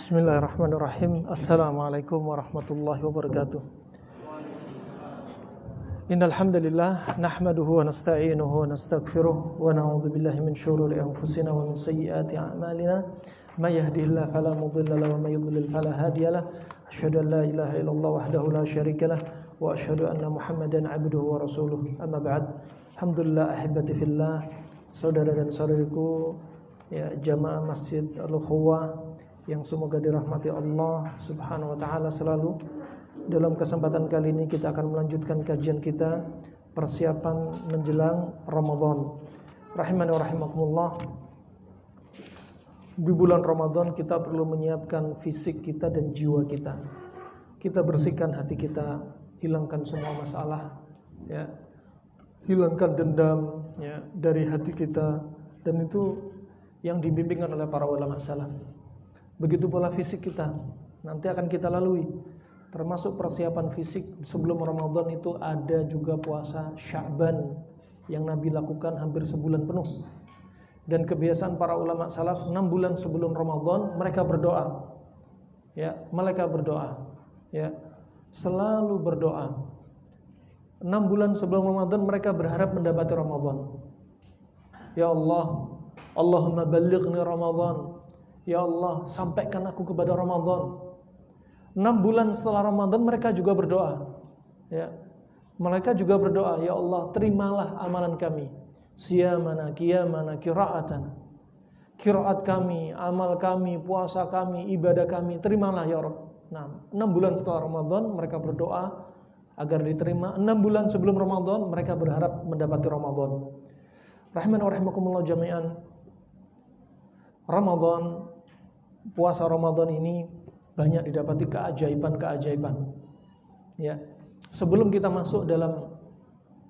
Bismillahirrahmanirrahim. Assalamualaikum warahmatullahi wabarakatuh. Innal hamdalillah nahmaduhu wa nasta'inuhu wa nastaghfiruh wa na'udzu billahi min shururi anfusina wa min sayyiati a'malina. May yahdihillahu fala mudilla lahu wa may yudlil fala hadiya lahu. Asyhadu an la ilaha illallah wahdahu la syarika lahu wa asyhadu anna Muhammadan 'abduhu wa rasuluh. Amma ba'd. Alhamdulillah ahibati fillah, saudara dan saudariku ya jamaah Masjid Al-Ukhuwah yang semoga dirahmati Allah Subhanahu wa taala selalu. Dalam kesempatan kali ini kita akan melanjutkan kajian kita persiapan menjelang Ramadan. Rahimani wa rahimakumullah. Di bulan Ramadan kita perlu menyiapkan fisik kita dan jiwa kita. Kita bersihkan hati kita, hilangkan semua masalah ya. Hilangkan dendam ya dari hati kita, dan itu yang dibimbingkan oleh para ulama salaf. Begitu pula fisik kita nanti akan kita lalui. Termasuk persiapan fisik sebelum Ramadan itu ada juga puasa Sya'ban yang Nabi lakukan hampir sebulan penuh. Dan kebiasaan para ulama salaf 6 bulan sebelum Ramadan mereka berdoa. Ya, mereka berdoa. Ya, selalu berdoa. 6 bulan sebelum Ramadan mereka berharap mendapati Ramadan. Ya Allah, Allahumma ballighni Ramadan. Ya Allah, sampaikan aku kepada Ramadan. 6 bulan setelah Ramadan mereka juga berdoa. Ya. Mereka juga berdoa, ya Allah, terimalah amalan kami. Siyamana, qiyamana, qira'atan. Qiraat kami, amal kami, puasa kami, ibadah kami, terimalah ya Rabb. Nah, 6 bulan setelah Ramadan mereka berdoa agar diterima. 6 bulan sebelum Ramadan mereka berharap mendapati Ramadan. Rahman wa rahimakumullah jami'an. Ramadan, puasa Ramadan ini banyak didapati keajaiban-keajaiban. Ya. Sebelum kita masuk dalam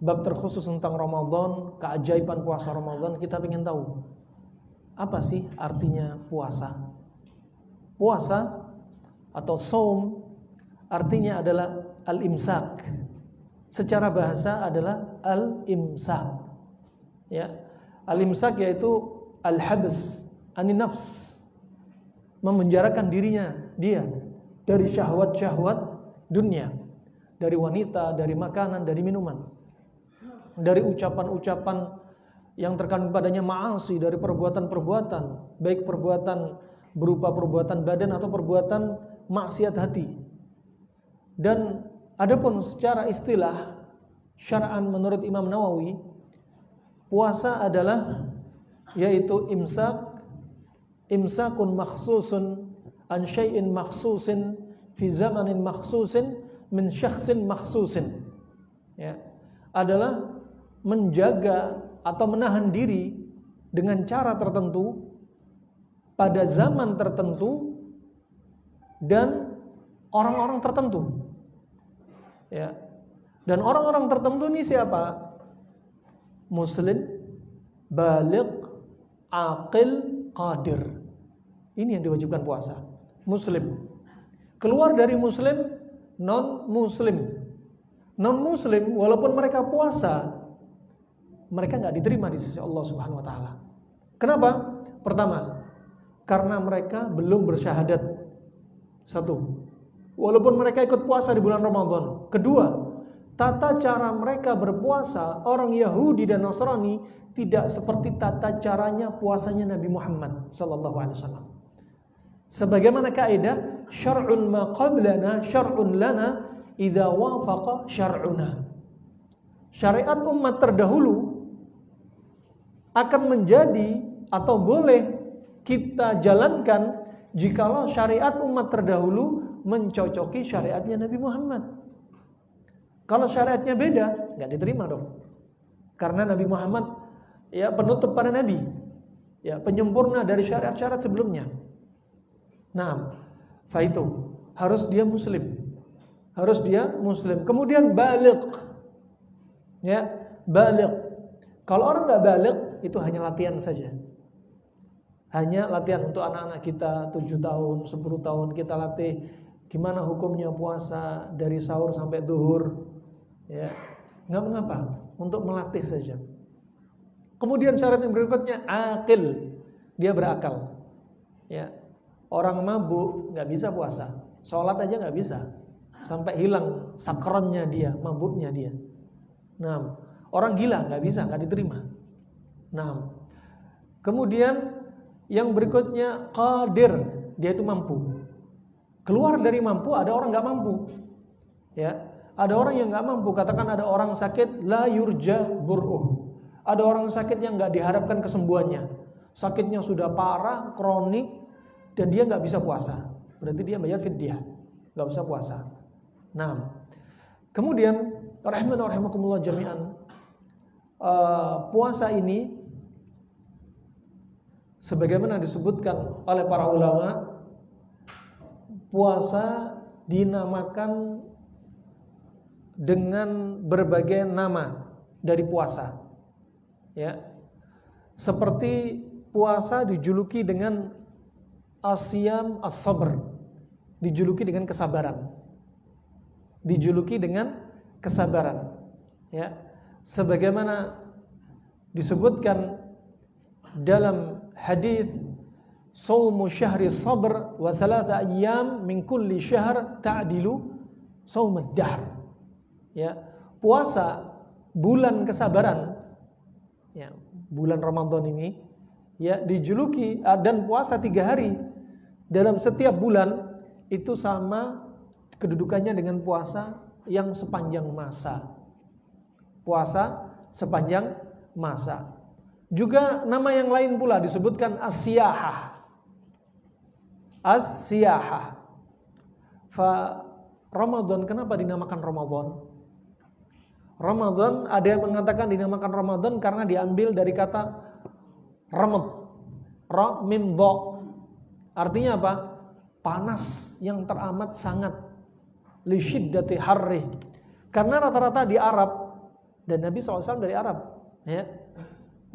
bab terkhusus tentang Ramadan, keajaiban puasa Ramadan, kita ingin tahu apa sih artinya puasa? Puasa atau shaum artinya adalah al-imsak. Secara bahasa adalah al-imsak. Ya. Al-imsak yaitu al-habs anin nafs, memenjarakan dirinya dia dari syahwat-syahwat dunia, dari wanita, dari makanan, dari minuman, dari ucapan-ucapan yang terkandung padanya ma'asi, dari perbuatan-perbuatan, baik perbuatan berupa perbuatan badan atau perbuatan maksiat hati. Dan adapun secara istilah syar'an menurut Imam Nawawi, puasa adalah yaitu imsakun makhsusun an syai'in makhsusin fi zamanin makhsusin min syakhsin makhsusin. Ya, adalah menjaga atau menahan diri dengan cara tertentu pada zaman tertentu dan orang-orang tertentu. Ya. Dan orang-orang tertentu ini siapa? Muslim, baligh, aqil, qadir. Ini yang diwajibkan puasa. Muslim. Keluar dari muslim, non-muslim. Non-muslim walaupun mereka puasa, mereka enggak diterima di sisi Allah Subhanahu wa taala. Kenapa? Pertama, karena mereka belum bersyahadat. Satu. Walaupun mereka ikut puasa di bulan Ramadan. Kedua, tata cara mereka berpuasa orang Yahudi dan Nasrani tidak seperti tata caranya puasanya Nabi Muhammad sallallahu alaihi wasallam. Sebagaimana kaidah syar'un ma qablana syar'un lana idza wafaqa syar'una. Syariat umat terdahulu akan menjadi atau boleh kita jalankan jikalau syariat umat terdahulu mencocoki syariatnya Nabi Muhammad. Kalau syariatnya beda, enggak diterima dong. Karena Nabi Muhammad ya penutup para nabi, ya penyempurna dari syariat-syariat sebelumnya. Nah, itu harus dia muslim, harus dia muslim. Kemudian baligh, ya baligh. Kalau orang nggak baligh itu hanya latihan saja, hanya latihan untuk anak-anak kita 7 tahun, 10 tahun kita latih gimana hukumnya puasa dari sahur sampai zuhur, ya nggak mengapa untuk melatih saja. Kemudian syarat yang berikutnya aqil, dia berakal. Ya. Orang mabuk nggak bisa puasa, sholat aja nggak bisa, sampai hilang sakronnya dia, mabuknya dia. Nah, orang gila nggak bisa, nggak diterima. Nah, kemudian yang berikutnya qadir, dia itu mampu. Keluar dari mampu, ada orang nggak mampu. Ya, ada orang yang nggak mampu. Katakan ada orang sakit, la yurja bur'uh. Ada orang sakit yang nggak diharapkan kesembuhannya. Sakitnya sudah parah, kronik, dan dia nggak bisa puasa. Berarti dia bayar fidyah, nggak bisa puasa. Nah, kemudian rahimakumullah jami'an, puasa ini sebagaimana disebutkan oleh para ulama, puasa dinamakan dengan berbagai nama dari puasa. Ya. Seperti puasa dijuluki dengan asyam as-sabr, dijuluki dengan kesabaran. Dijuluki dengan kesabaran. Ya. Sebagaimana disebutkan dalam hadis saumu syahri sabr wa thalatha ayyam min kulli syahr ta'dilu saumad dahr. Ya, puasa bulan kesabaran, ya, bulan Ramadan ini ya dijuluki, dan puasa 3 hari dalam setiap bulan itu sama kedudukannya dengan puasa yang sepanjang masa. Puasa sepanjang masa. Juga nama yang lain pula disebutkan as-siyahah. As-siyahah. Fa Ramadan, kenapa dinamakan Ramadan? Ramadan, ada yang mengatakan dinamakan Ramadan karena diambil dari kata ramad, ra mim dha. Artinya apa? Panas yang teramat sangat, li syiddati harri. Karena rata-rata di Arab, dan Nabi SAW dari Arab, ya.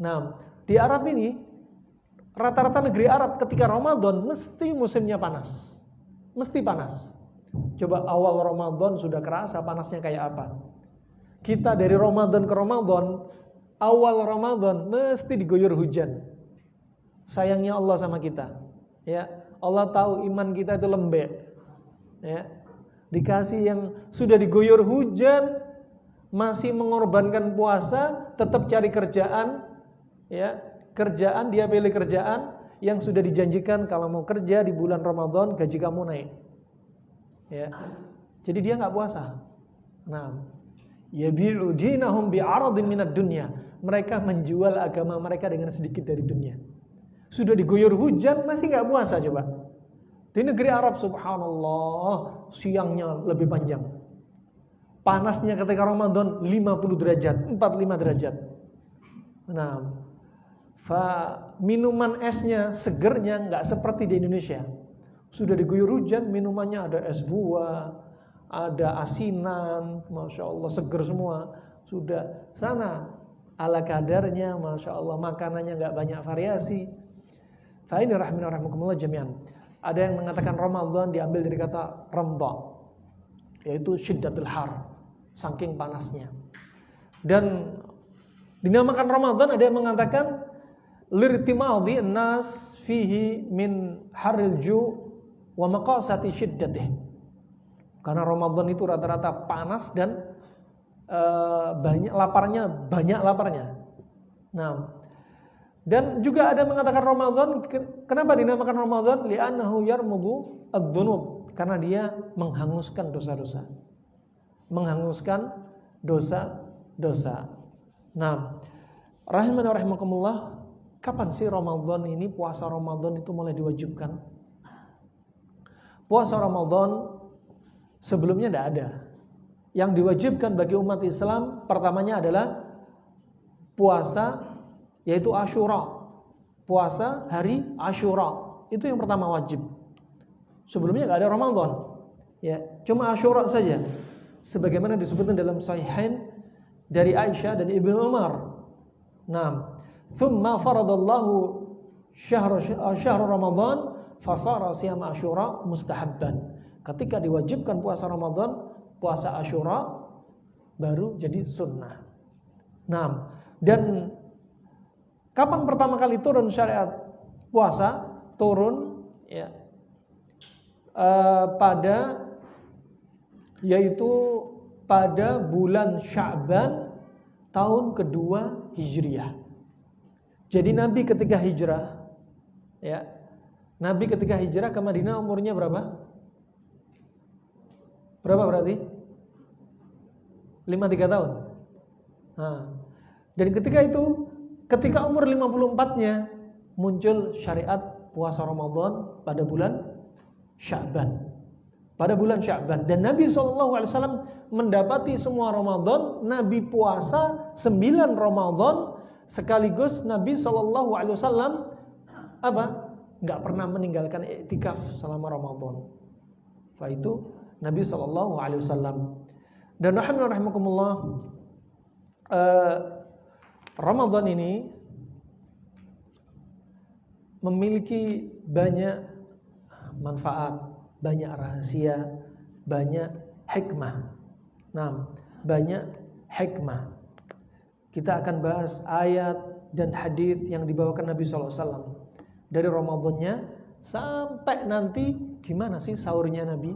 Nah, di Arab ini rata-rata negeri Arab ketika Ramadan mesti musimnya panas. Mesti panas. Coba awal Ramadan sudah kerasa panasnya kayak apa? Kita dari Ramadan ke Ramadan, awal Ramadan mesti diguyur hujan. Sayangnya Allah sama kita. Ya, Allah tahu iman kita itu lembek. Ya. Dikasih yang sudah diguyur hujan, masih mengorbankan puasa, tetap cari kerjaan. Ya, kerjaan, dia pilih kerjaan yang sudah dijanjikan kalau mau kerja di bulan Ramadan gaji kamu naik. Ya. Jadi dia enggak puasa. Nah, yabi'u dinahum bi'aradin minad dunya. Mereka menjual agama mereka dengan sedikit dari dunia. Sudah diguyur hujan masih enggak puasa coba. Di negeri Arab subhanallah siangnya lebih panjang. Panasnya ketika Ramadan 50 derajat, 45 derajat. Nah, minuman esnya, segernya enggak seperti di Indonesia. Sudah diguyur hujan, minumannya ada es buah, ada asinan, Masya Allah seger semua. Sudah sana ala kadarnya, Masya Allah makanannya enggak banyak variasi. Fa ini rahimakumullah jami'an. Ada yang mengatakan Ramadan diambil dari kata ramda, yaitu syiddatul har, saking panasnya. Dan dinamakan Ramadan, ada yang mengatakan lirtimadhi an-nas fihi min haril ju' wa maqasati syiddatih. Karena Ramadan itu rata-rata panas dan banyak laparnya. Nah, dan juga ada mengatakan Ramadan, kenapa dinamakan Ramadan? Li'annahu yarmudu adz-dzunub, karena dia menghanguskan dosa-dosa. Menghanguskan dosa-dosa. Nah, rahimani wa rahimakumullah, kapan sih Ramadan ini, puasa Ramadan itu mulai diwajibkan? Puasa Ramadan sebelumnya tidak ada. Yang diwajibkan bagi umat Islam pertamanya adalah puasa, yaitu Asyura. Puasa hari Asyura. Itu yang pertama wajib. Sebelumnya tidak ada Ramadan. Ya, cuma Asyura saja. Sebagaimana disebutkan dalam Sahihain dari Aisyah dan Ibnu Umar. Nah, thumma faradallahu syahr Ramadan fasara siyam Asyura mustahabban. Ketika diwajibkan puasa Ramadan, puasa Asyura baru jadi sunnah. Nah, dan kapan pertama kali turun syariat puasa? Turun ya pada bulan Sya'ban tahun kedua Hijriah. Jadi Nabi ketika hijrah, ya, Nabi ketika hijrah ke Madinah umurnya berapa? Berapa berarti? 53 tahun. Nah, dan ketika umur 54-nya muncul syariat puasa Ramadan pada bulan Sya'ban. Pada bulan Sya'ban, dan Nabi SAW mendapati semua Ramadan, Nabi puasa 9 Ramadan sekaligus. Nabi SAW nggak pernah meninggalkan iktikaf selama Ramadan. Itu Nabi SAW. Dan rahimakumullah, Ramadan ini memiliki banyak manfaat, banyak rahasia, banyak hikmah. Nah, banyak hikmah. Kita akan bahas ayat dan hadis yang dibawakan Nabi SAW dari Ramadannya sampai nanti gimana sih sahurnya Nabi,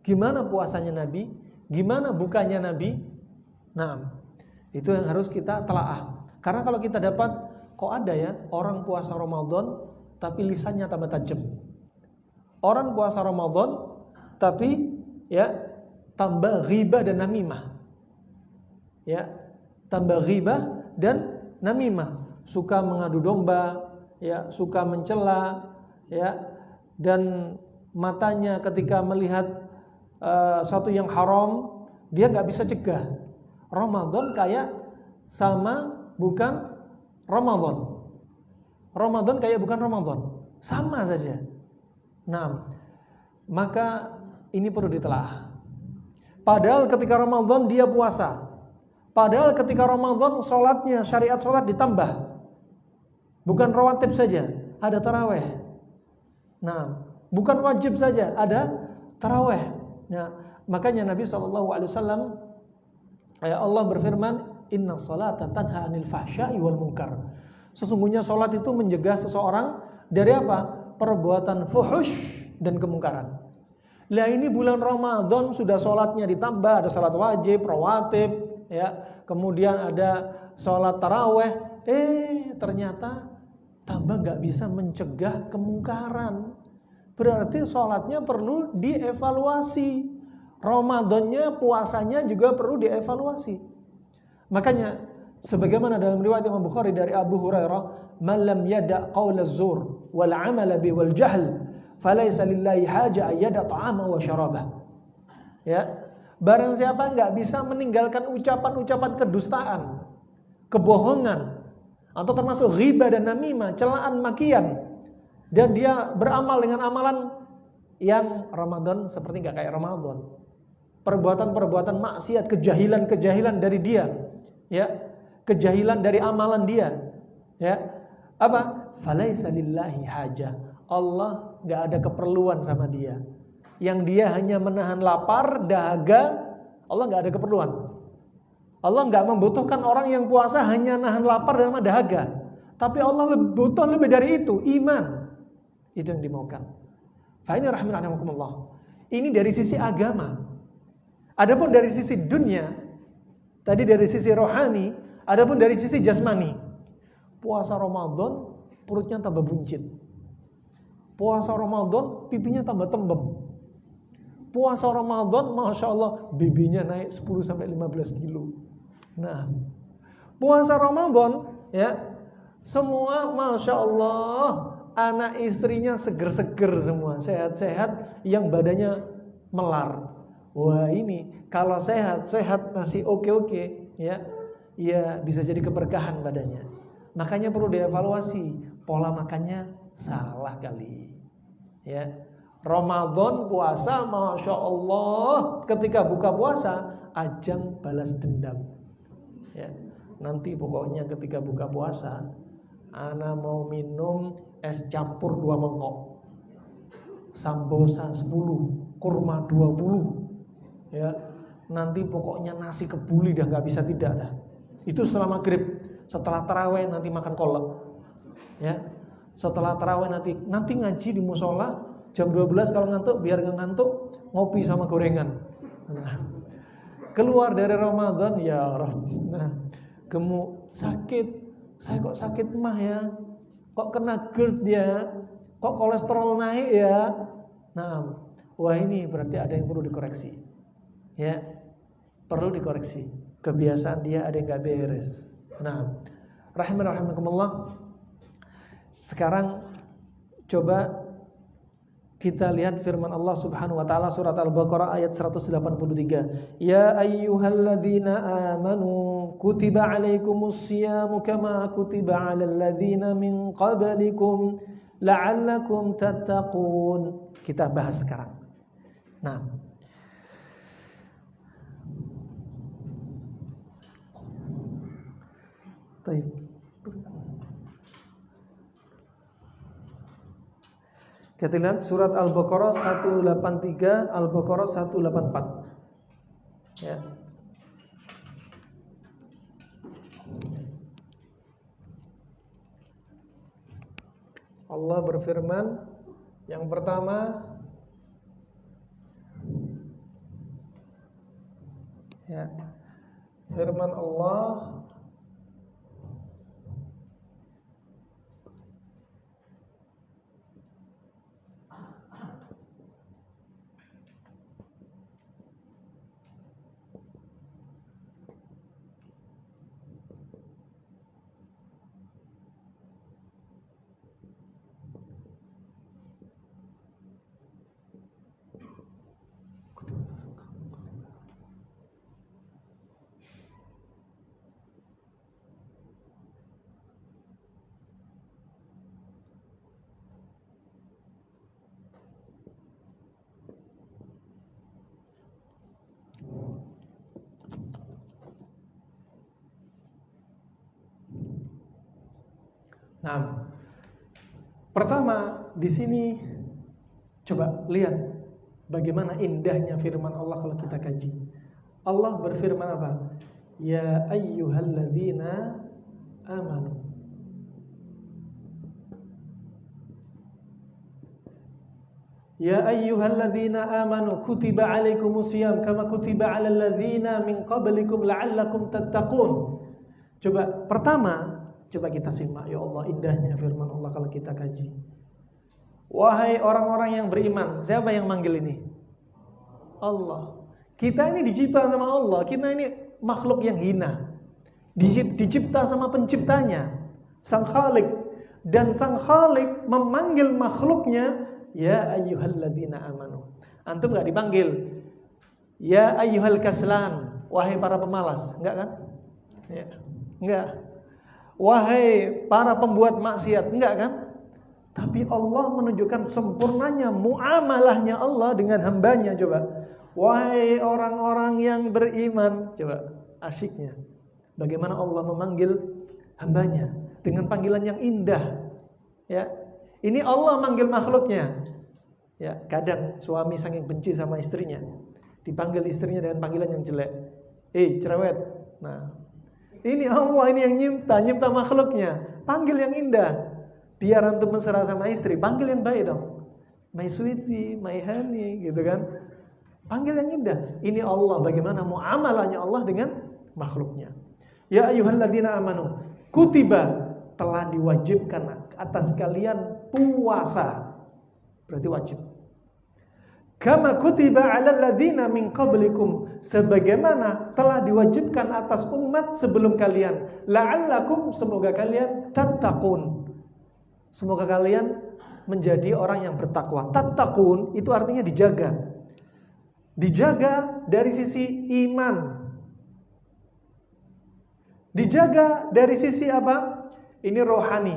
gimana puasanya Nabi, gimana bukanya Nabi. Nah, itu yang harus kita telaah. Karena kalau kita dapat, kok ada ya orang puasa Ramadan tapi lisannya tambah tajam. Orang puasa Ramadan tapi ya tambah ghibah dan namimah. Ya, tambah ghibah dan namimah, suka mengadu domba, ya, suka mencela, ya, dan matanya ketika melihat sesuatu yang haram dia nggak bisa cegah. Ramadan kayak sama bukan Ramadan. Ramadan kayak bukan Ramadan, sama saja. Nah, maka ini perlu ditelaah. Padahal ketika Ramadan dia puasa. Padahal ketika Ramadan sholatnya, syariat sholat ditambah. Bukan rawatib saja, ada taraweh. Nah, bukan wajib saja, ada taraweh. Nah, makanya Nabi SAW, Allah berfirman, Inna salata tanha anil fahsya'i wal munkar. Sesungguhnya sholat itu mencegah seseorang dari apa? Perbuatan fuhush dan kemungkaran. Lah ini bulan Ramadan sudah sholatnya ditambah, ada sholat wajib, rawatib, ya, kemudian ada sholat taraweh, ternyata tambah nggak bisa mencegah kemungkaran. Berarti sholatnya perlu dievaluasi, Ramadannya, puasanya juga perlu dievaluasi. Makanya sebagaimana dalam riwayat Imam Bukhari dari Abu Hurairah, "Man lam yada' qaula az-zur wal 'amala bi wal jahl, falaysa lillahi haja ayyada ta'ama wa syarabah." Ya, barang siapa enggak bisa meninggalkan ucapan-ucapan kedustaan, kebohongan, atau termasuk ghibah dan namimah, celaan, makian, dan dia beramal dengan amalan yang Ramadan seperti enggak kayak Ramadan. Perbuatan-perbuatan maksiat, kejahilan-kejahilan dari dia, ya, kejahilan dari amalan dia, ya, apa? Falaisa lillahi haja. Allah enggak ada keperluan sama dia. Yang dia hanya menahan lapar, dahaga, Allah enggak ada keperluan. Allah enggak membutuhkan orang yang puasa hanya nahan lapar dan dahaga. Tapi Allah butuh lebih dari itu, iman. Itu yang dimaukan. Fa ini rahimakumullah. Ini dari sisi agama. Adapun dari sisi dunia, tadi dari sisi rohani, adapun dari sisi jasmani. Puasa Ramadan perutnya tambah buncit. Puasa Ramadan pipinya tambah tembem. Puasa Ramadan, Masya Allah, bibinya naik 10-15 kilo. Nah, puasa Ramadan, ya, semua Masya Allah, anak istrinya seger-seger semua, sehat-sehat, yang badannya melar. Wah, ini kalau sehat masih oke-oke, ya, ya bisa jadi keberkahan badannya. Makanya perlu dievaluasi, pola makannya salah kali, ya. Ramadan puasa, Masya Allah, ketika buka puasa ajang balas dendam, ya. Nanti pokoknya ketika buka puasa, ana mau minum es campur 2 mangkok, sambosa 10, kurma 20, ya. Nanti pokoknya nasi kebuli dah nggak bisa tidak dah. Itu setelah maghrib. Setelah taraweh nanti makan kolak, ya. Setelah taraweh nanti ngaji di musola. Jam 12 kalau ngantuk, biar nggak ngantuk, ngopi sama gorengan. Nah, keluar dari Ramadan, ya Rabb. Nah, gemuk, sakit. Saya kok sakit mah ya? Kok kena GERD ya? Kok kolesterol naik ya? Nah, wah ini berarti ada yang perlu dikoreksi. Ya, perlu dikoreksi. Kebiasaan dia ada yang nggak beres. Nah, rahimakumullah. Sekarang coba kita lihat firman Allah Subhanahu wa taala surat Al-Baqarah ayat 183. Ya ayyuhalladzina amanu kutiba alaikumus syiyamu kama kutiba alal ladzina min qablikum la'allakum tattaqun. Kita bahas sekarang. Nah, baik. Kita lihat surat Al-Baqarah 183, Al-Baqarah 184. Ya. Allah berfirman, yang pertama, ya, firman Allah, nah, pertama di sini coba lihat bagaimana indahnya firman Allah kalau kita kaji. Allah berfirman apa? Ya ayyuhalladzina amanu. Ya ayyuhalladzina amanu kutiba alaikumusiyam kama kutiba alal ladzina min qablikum la'allakum tattaqun. Coba pertama, coba kita simak, ya Allah indahnya firman Allah kalau kita kaji. Wahai orang-orang yang beriman, siapa yang manggil ini? Allah. Kita ini dicipta sama Allah, kita ini makhluk yang hina. Dicipta sama penciptanya, Sang Khalik. Dan Sang Khalik memanggil makhluknya, ya ayyuhalladzina amanu. Antum enggak dipanggil ya ayyuhal kaslan, wahai para pemalas, enggak kan? Ya. Enggak. Wahai para pembuat maksiat, enggak kan? Tapi Allah menunjukkan sempurnanya muamalahnya Allah dengan hambanya. Coba, wahai orang-orang yang beriman, coba asyiknya bagaimana Allah memanggil hambanya dengan panggilan yang indah. Ya, ini Allah manggil makhluknya. Ya, kadang suami saking benci sama istrinya, dipanggil istrinya dengan panggilan yang jelek. Cerewet. Nah, ini Allah, ini yang nyipta makhluknya, panggil yang indah. Biar antum mesra sama istri, panggil yang baik dong. My sweetie, my honey, gitu kan. Panggil yang indah. Ini Allah, bagaimana muamalahnya Allah dengan makhluknya. Ya ayyuhalladzina amanu, kutiba, telah diwajibkan atas kalian puasa. Berarti wajib. Kama kutiba 'alal ladzina min qablikum, sebagaimana telah diwajibkan atas umat sebelum kalian. La'allakum, semoga kalian tattaqun. Semoga kalian menjadi orang yang bertakwa. Tattaqun itu artinya dijaga. Dijaga dari sisi iman. Dijaga dari sisi apa? Ini rohani.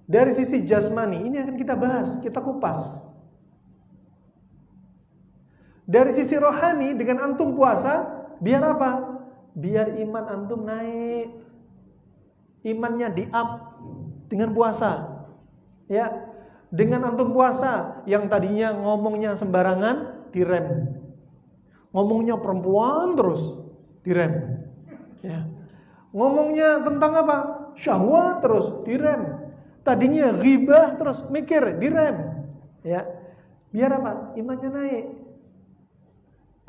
Dari sisi jasmani, ini akan kita bahas, kita kupas. Dari sisi rohani, dengan antum puasa, biar apa? Biar iman antum naik. Imannya di-up dengan puasa. Ya, dengan antum puasa, yang tadinya ngomongnya sembarangan, direm. Ngomongnya perempuan terus, direm. Ya. Ngomongnya tentang apa? Syahwat terus, direm. Tadinya ghibah terus mikir, direm. Ya. Biar apa? Imannya naik.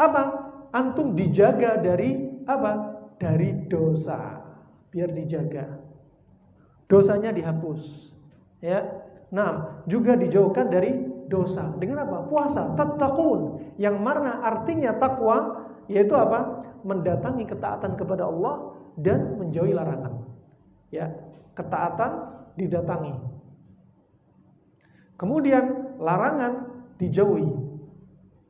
Apa? Antum dijaga dari apa? Dari dosa. Biar dijaga. Dosanya dihapus. Ya. Nah, juga dijauhkan dari dosa. Dengan apa? Puasa, tattaqun. Yang mana artinya takwa yaitu apa? Mendatangi ketaatan kepada Allah dan menjauhi larangan. Ya, ketaatan didatangi. Kemudian larangan dijauhi.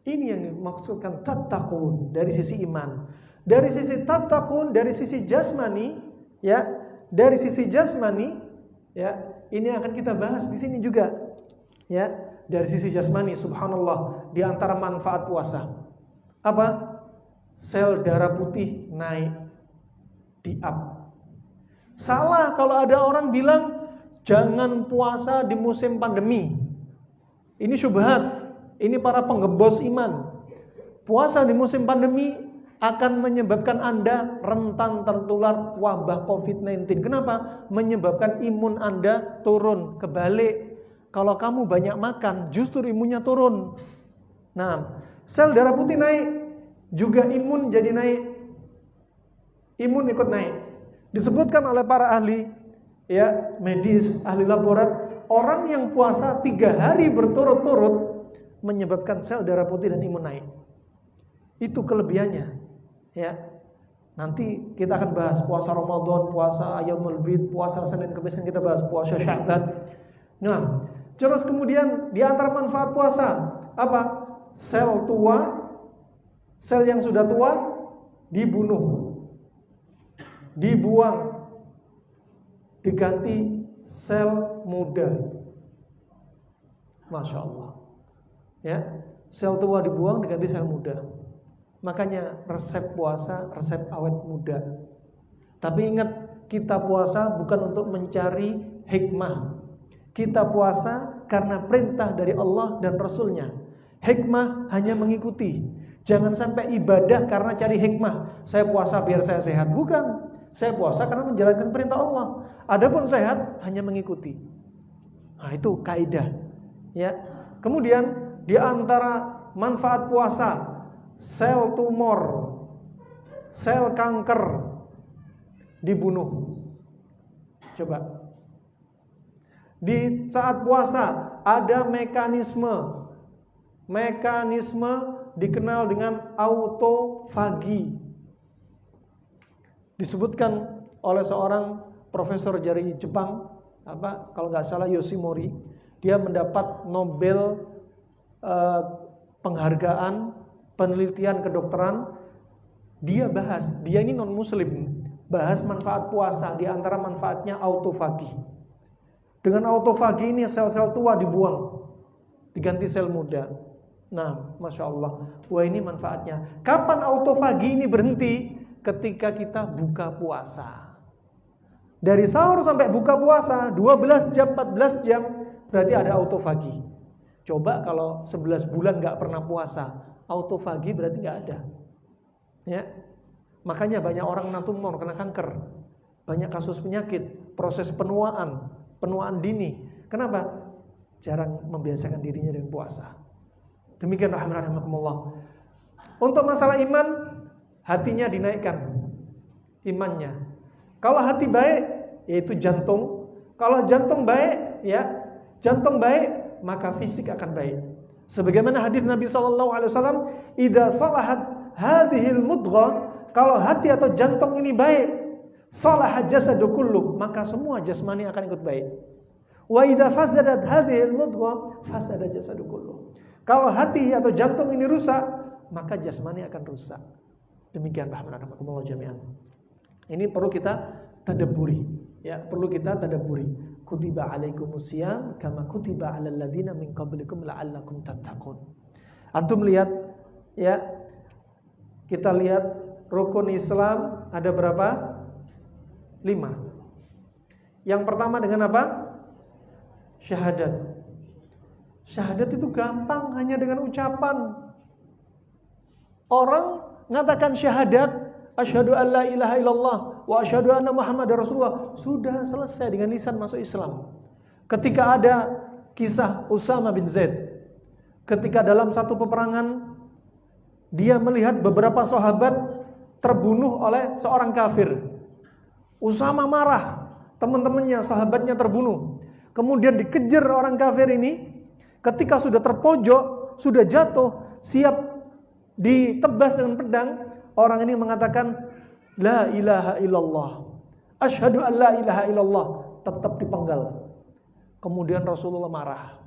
Ini yang dimaksudkan tattaqun dari sisi iman. Dari sisi tattaqun dari sisi jasmani, ya, dari sisi jasmani, ya, ini akan kita bahas di sini juga. Ya, dari sisi jasmani, subhanallah, di antara manfaat puasa. Apa? Sel darah putih naik, di up. Salah kalau ada orang bilang jangan puasa di musim pandemi. Ini syubhat. Ini para penggembos iman. Puasa di musim pandemi akan menyebabkan Anda rentan tertular wabah COVID-19. Kenapa? Menyebabkan imun Anda turun. Kebalik, kalau kamu banyak makan, justru imunnya turun. Nah, sel darah putih naik, juga imun jadi naik. Imun ikut naik. Disebutkan oleh para ahli, ya, medis, ahli laborat, orang yang puasa 3 hari berturut-turut menyebabkan sel darah putih dan imun naik. Itu kelebihannya. Ya. Nanti kita akan bahas puasa Ramadan, puasa Ayyamul Bid, puasa Senin Kamis, kita bahas puasa Sya'ban. Nah, terus kemudian di antara manfaat puasa apa? Sel tua, sel yang sudah tua dibunuh, dibuang, diganti sel muda. Masya Allah. Ya, sel tua dibuang diganti sel muda. Makanya resep puasa, resep awet muda. Tapi ingat, kita puasa bukan untuk mencari hikmah. Kita puasa karena perintah dari Allah dan Rasulnya. Hikmah hanya mengikuti. Jangan sampai ibadah karena cari hikmah. Saya puasa biar saya sehat. Bukan. Saya puasa karena menjalankan perintah Allah. Adapun sehat hanya mengikuti. Nah, itu kaidah. Ya. Kemudian di antara manfaat puasa, sel tumor, sel kanker dibunuh. Coba. Di saat puasa ada mekanisme dikenal dengan autofagi. Disebutkan oleh seorang profesor dari Jepang, kalau nggak salah Yoshimori, dia mendapat Nobel penghargaan penelitian kedokteran. Dia ini non muslim, bahas manfaat puasa. Di antara manfaatnya autofagi. Dengan autofagi ini sel-sel tua dibuang, diganti sel muda. Nah, Masya Allah, wah ini manfaatnya. Kapan autofagi ini berhenti? Ketika kita buka puasa. Dari sahur sampai buka puasa 12 jam, 14 jam, berarti ada autofagi. Coba kalau 11 bulan gak pernah puasa, autofagi berarti gak ada. Ya. Makanya banyak orang kena tumor, kena kanker. Banyak kasus penyakit, proses penuaan dini. Kenapa? Jarang membiasakan dirinya dengan puasa. Demikian rahimakumullah. Untuk masalah iman, hatinya dinaikkan imannya. Kalau hati baik, yaitu jantung. Kalau jantung baik, maka fisik akan baik. Sebagaimana hadis Nabi SAW, "Idza salahat hadhil mudghah", kalau hati atau jantung ini baik, salaha jasadu kullu, maka semua jasmani akan ikut baik. Wa idza fasadat hadhil mudghah, fasada jasadu kullu. Kalau hati atau jantung ini rusak, maka jasmani akan rusak. Demikian rahmanakumullah jami'an. Ini perlu kita tadabburi, ya, perlu kita tadabburi. Kutiba alaikumusiyam kama kutiba alal ladzina min qablikum la'allakum tattaqun. Antum lihat, ya. Kita lihat rukun Islam ada berapa? 5. Yang pertama dengan apa? Syahadat. Syahadat itu gampang, hanya dengan ucapan. Orang mengatakan syahadat, asyhadu an la ilaha illallah wa asyhadu anna Muhammadar Rasulullah, sudah selesai dengan lisan masuk Islam. Ketika ada kisah Usama bin Zaid, ketika dalam satu peperangan dia melihat beberapa sahabat terbunuh oleh seorang kafir. Usama marah, teman-temannya, sahabatnya terbunuh. Kemudian dikejar orang kafir ini, ketika sudah terpojok, sudah jatuh, siap ditebas dengan pedang, orang ini mengatakan la ilaha illallah, asyhadu an la ilaha illallah, tetap dipenggal. Kemudian Rasulullah marah.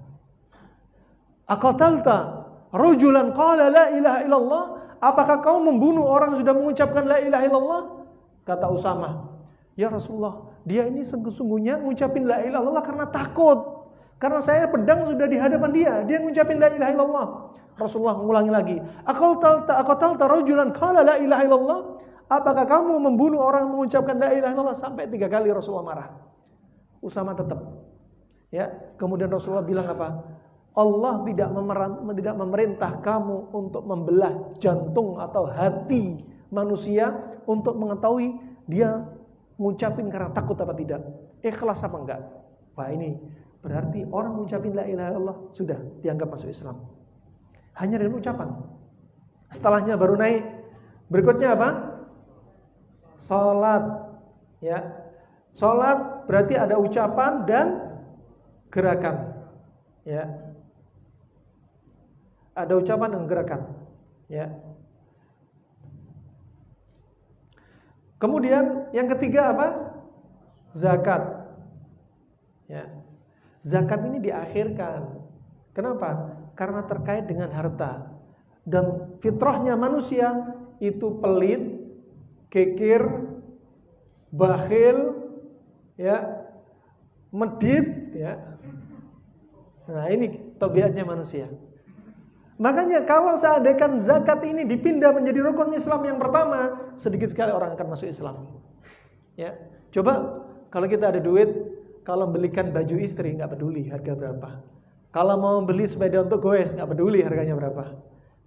Aqatalta rajulan qala la ilaha illallah? Apakah kau membunuh orang yang sudah mengucapkan la ilaha illallah? Kata Usama, ya Rasulullah, dia ini sesungguhnya mengucapin la ilaha illallah karena takut. Karena saya pedang sudah di hadapan dia mengucapin la ilaha illallah. Rasulullah mengulangi lagi, aqatalta rajulan qala la ilaha illallah? Apakah kamu membunuh orang yang mengucapkan la ilaha illallah? Sampai 3 kali Rasulullah marah. Usama tetap. Ya, kemudian Rasulullah bilang apa? Allah tidak memerintah kamu untuk membelah jantung atau hati manusia untuk mengetahui dia mengucapin karena takut apa tidak, ikhlas apa enggak. Wah, ini berarti orang mengucapin la ilaha illallah sudah dianggap masuk Islam. Hanya dengan ucapan. Setelahnya baru naik. Berikutnya apa? Salat. Ya. Salat berarti ada ucapan dan gerakan. Ya. Ada ucapan dan gerakan. Ya. Kemudian yang ketiga apa? Zakat. Ya. Zakat ini diakhirkan. Kenapa? Karena terkait dengan harta. Dan fitrahnya manusia itu pelit, kikir, bakhil, ya, medit, ya. Nah, ini tabiatnya manusia. Makanya kalau seandainya zakat ini dipindah menjadi rukun Islam yang pertama, sedikit sekali orang akan masuk Islam. Ya, coba kalau kita ada duit, kalau belikan baju istri nggak peduli harga berapa. Kalau mau beli sepeda untuk goes nggak peduli harganya berapa.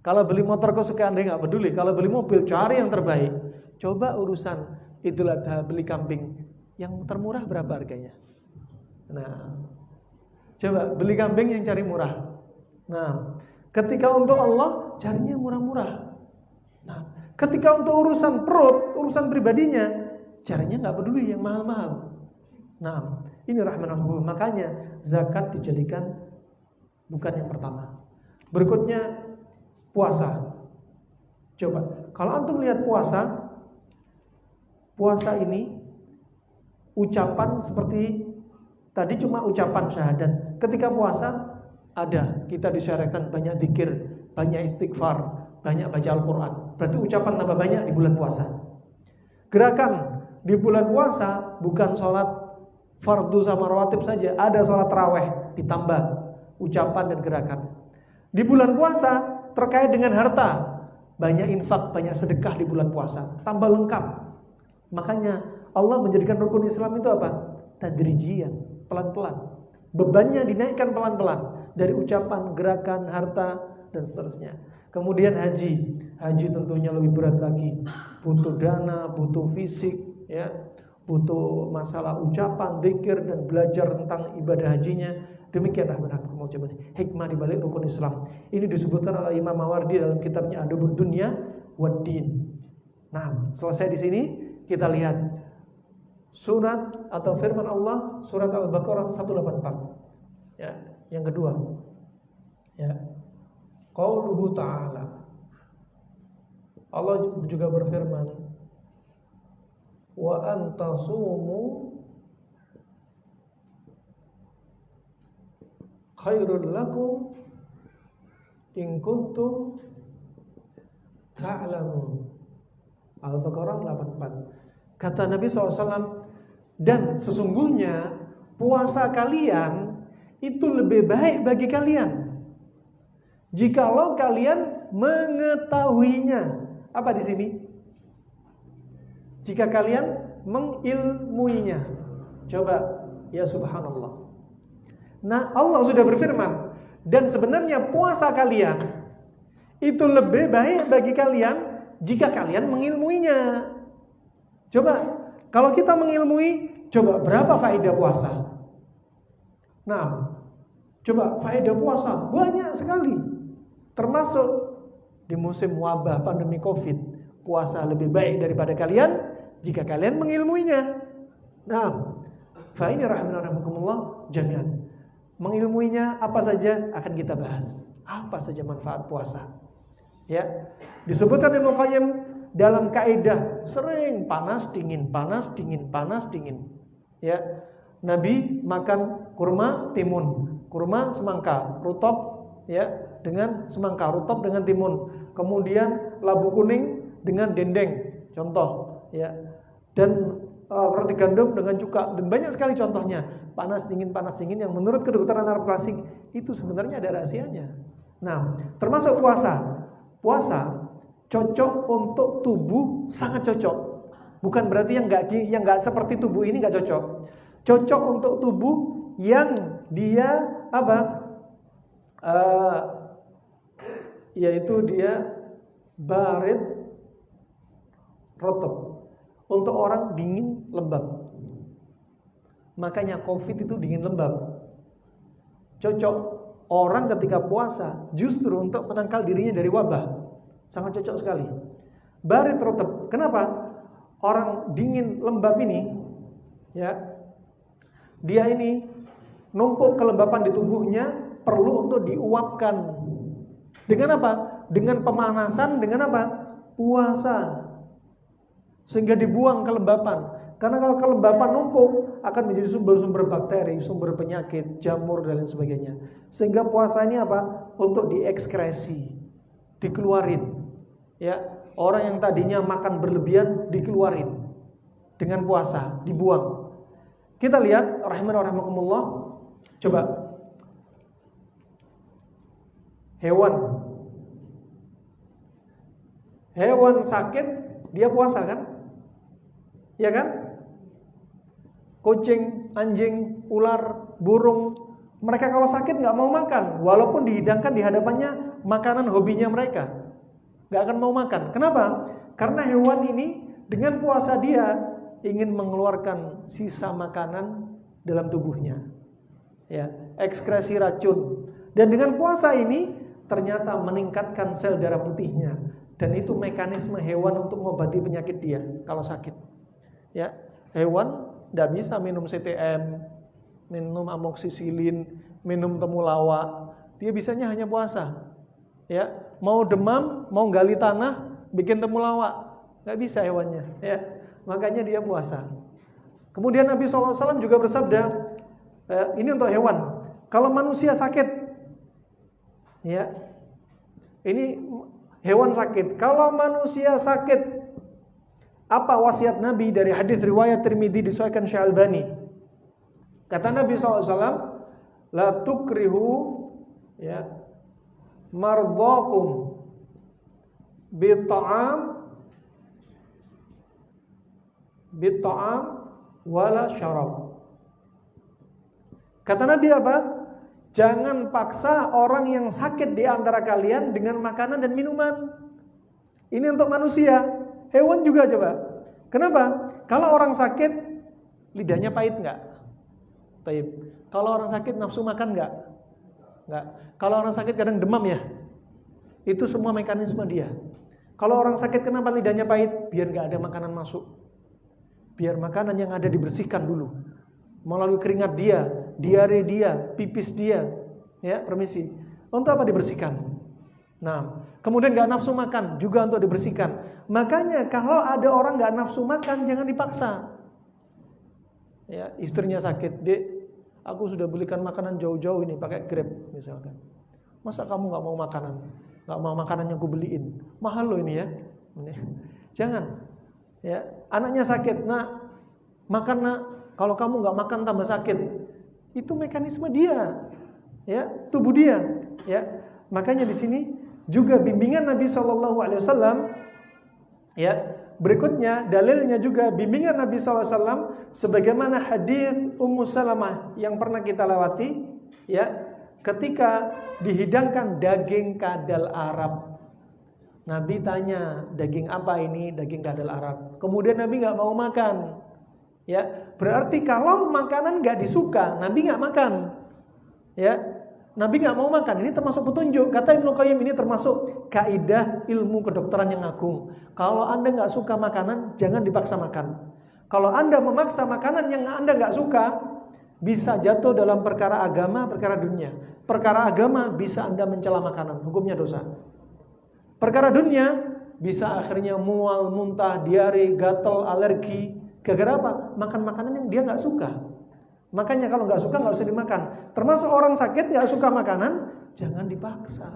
Kalau beli motor kesukaan dia nggak peduli. Kalau beli mobil cari yang terbaik. Coba urusan Idul Adha beli kambing, yang termurah berapa harganya? Nah, coba beli kambing yang cari murah. Nah, ketika untuk Allah carinya murah-murah. Nah, ketika untuk urusan perut, urusan pribadinya, carinya nggak peduli yang mahal-mahal. Nah, ini rahmanullah. Makanya zakat dijadikan bukan yang pertama. Berikutnya puasa. Coba, kalau antum lihat puasa ini ucapan seperti tadi cuma ucapan syahadat. Ketika puasa ada, kita disyariatkan banyak zikir, banyak istighfar, banyak baca Al-Quran. Berarti ucapan tambah banyak di bulan puasa. Gerakan di bulan puasa bukan sholat fardu sama rawatib saja, ada sholat tarawih ditambah ucapan dan gerakan. Di bulan puasa terkait dengan harta, banyak infak, banyak sedekah di bulan puasa, tambah lengkap. Makanya Allah menjadikan rukun Islam itu apa? Tadrijian, pelan-pelan. Bebannya dinaikkan pelan-pelan dari ucapan, gerakan, harta dan seterusnya. Kemudian haji tentunya lebih berat lagi. Butuh dana, butuh fisik, ya, butuh masalah ucapan, zikir dan belajar tentang ibadah hajinya. Demikianlah benar hikmah di balik rukun Islam. Ini disebutkan oleh Imam Mawardi dalam kitabnya Adabud Dunya wad Din. Nah, selesai di sini kita lihat surat atau firman Allah surat Al-Baqarah 184. Ya, yang kedua. Ya. Qauluhu ta'ala. Allah juga berfirman, wa antasumu khairul lakum in kuntum ta'lamun. Al-Baqarah 84. Kata Nabi SAW, dan sesungguhnya puasa kalian itu lebih baik bagi kalian jikalau kalian mengetahuinya. Apa di sini? Jika kalian mengilmuinya. Coba, ya subhanallah. Nah, Allah sudah berfirman, dan sebenarnya puasa kalian itu lebih baik bagi kalian jika kalian mengilmuinya. Coba, kalau kita mengilmui, coba berapa faedah puasa? Nah, coba faedah puasa banyak sekali. Termasuk di musim wabah pandemi Covid, puasa lebih baik daripada kalian jika kalian mengilmuinya. Nah, fa ini rahimakumullah jami'an. Mengilmuinya apa saja akan kita bahas. Apa saja manfaat puasa. Ya. Disebutkan Ibnu Qayyim dalam kaidah sering panas dingin, panas dingin, panas dingin. Ya. Nabi makan kurma timun, kurma semangka, rutop ya dengan semangka, rutop dengan timun. Kemudian labu kuning dengan dendeng, contoh ya. Dan roti gandum dengan cuka, dan banyak sekali contohnya. Panas dingin yang menurut kedokteran Arab klasik itu sebenarnya ada rahasianya. Nah, termasuk puasa. Puasa cocok untuk tubuh, sangat cocok. Bukan berarti yang enggak seperti tubuh ini enggak cocok. Cocok untuk tubuh yang dia apa? Yaitu dia barid rotop. Untuk orang dingin lembab. Makanya Covid itu dingin lembab. Cocok orang ketika puasa justru untuk menangkal dirinya dari wabah. Sangat cocok sekali. Barid rotop. Kenapa? Orang dingin lembab ini ya, dia ini numpuk kelembapan di tubuhnya perlu untuk diuapkan. Dengan apa? Dengan pemanasan, dengan apa? Puasa. Sehingga dibuang kelembapan. Karena kalau kelembapan numpuk akan menjadi sumber-sumber bakteri, sumber penyakit, jamur dan lain sebagainya. Sehingga puasa ini apa? Untuk diekskresi, dikeluarin. Ya, orang yang tadinya makan berlebihan dikeluarin dengan puasa, dibuang. Kita lihat rahimakumullah. Coba hewan sakit dia puasa kan? Ya kan? Kucing, anjing, ular, burung, mereka kalau sakit nggak mau makan, walaupun dihidangkan di hadapannya makanan hobinya mereka, nggak akan mau makan. Kenapa? Karena hewan ini dengan puasa dia ingin mengeluarkan sisa makanan dalam tubuhnya, ya, ekskresi racun. Dan dengan puasa ini ternyata meningkatkan sel darah putihnya, dan itu mekanisme hewan untuk mengobati penyakit dia kalau sakit. Ya, hewan tidak bisa minum CTM, minum amoksisilin, minum temulawak. Dia bisanya hanya puasa. Ya, mau demam, mau gali tanah, bikin temulawak, nggak bisa hewannya. Ya, makanya dia puasa. Kemudian Nabi SAW juga bersabda, ini untuk hewan. Kalau manusia sakit, ya, ini hewan sakit. Kalau manusia sakit, apa wasiat Nabi dari hadis riwayat Tirmidzi disahihkan Syekh Albani? Kata Nabi SAW, la tukrihu ya mardhakum bit'am wala syarab. Kata Nabi apa? Jangan paksa orang yang sakit di antara kalian dengan makanan dan minuman. Ini untuk manusia. Hewan juga coba. Kenapa? Kalau orang sakit lidahnya pahit enggak? Pahit. Kalau orang sakit nafsu makan enggak? Enggak. Kalau orang sakit kadang demam ya. Itu semua mekanisme dia. Kalau orang sakit kenapa lidahnya pahit? Biar enggak ada makanan masuk. Biar makanan yang ada dibersihkan dulu. Melalui keringat dia, diare dia, pipis dia. Ya, permisi. Untuk apa dibersihkan? Nah, kemudian gak nafsu makan juga untuk dibersihkan. Makanya kalau ada orang gak nafsu makan, jangan dipaksa. Ya, istrinya sakit, Dek, aku sudah belikan makanan jauh-jauh ini pakai Grab misalkan. Masa kamu gak mau makanan? Gak mau makanan yang aku beliin? Mahal loh ini ya. Jangan. Ya, anaknya sakit, nak, makan nak. Kalau kamu gak makan tambah sakit. Itu mekanisme dia. Ya, tubuh dia. Ya, makanya di sini juga bimbingan Nabi SAW, ya, berikutnya dalilnya juga bimbingan Nabi SAW sebagaimana hadis Ummu Salamah yang pernah kita lewati, ya, ketika dihidangkan daging kadal Arab. Nabi tanya, daging apa ini? Daging kadal Arab. Kemudian Nabi nggak mau makan, ya, berarti kalau makanan nggak disuka, Nabi nggak makan. Ya, Nabi nggak mau makan. Ini termasuk petunjuk. Kata Ibnu Qayyim, ini termasuk kaidah ilmu kedokteran yang agung. Kalau Anda nggak suka makanan, jangan dipaksa makan. Kalau Anda memaksa makanan yang Anda nggak suka, bisa jatuh dalam perkara agama, perkara dunia. Perkara agama bisa Anda mencela makanan, hukumnya dosa. Perkara dunia bisa akhirnya mual, muntah, diare, gatal, alergi. Gara-gara apa? Makan makanan yang dia nggak suka. Makanya kalau nggak suka nggak usah dimakan. Termasuk orang sakit nggak suka makanan, jangan dipaksa.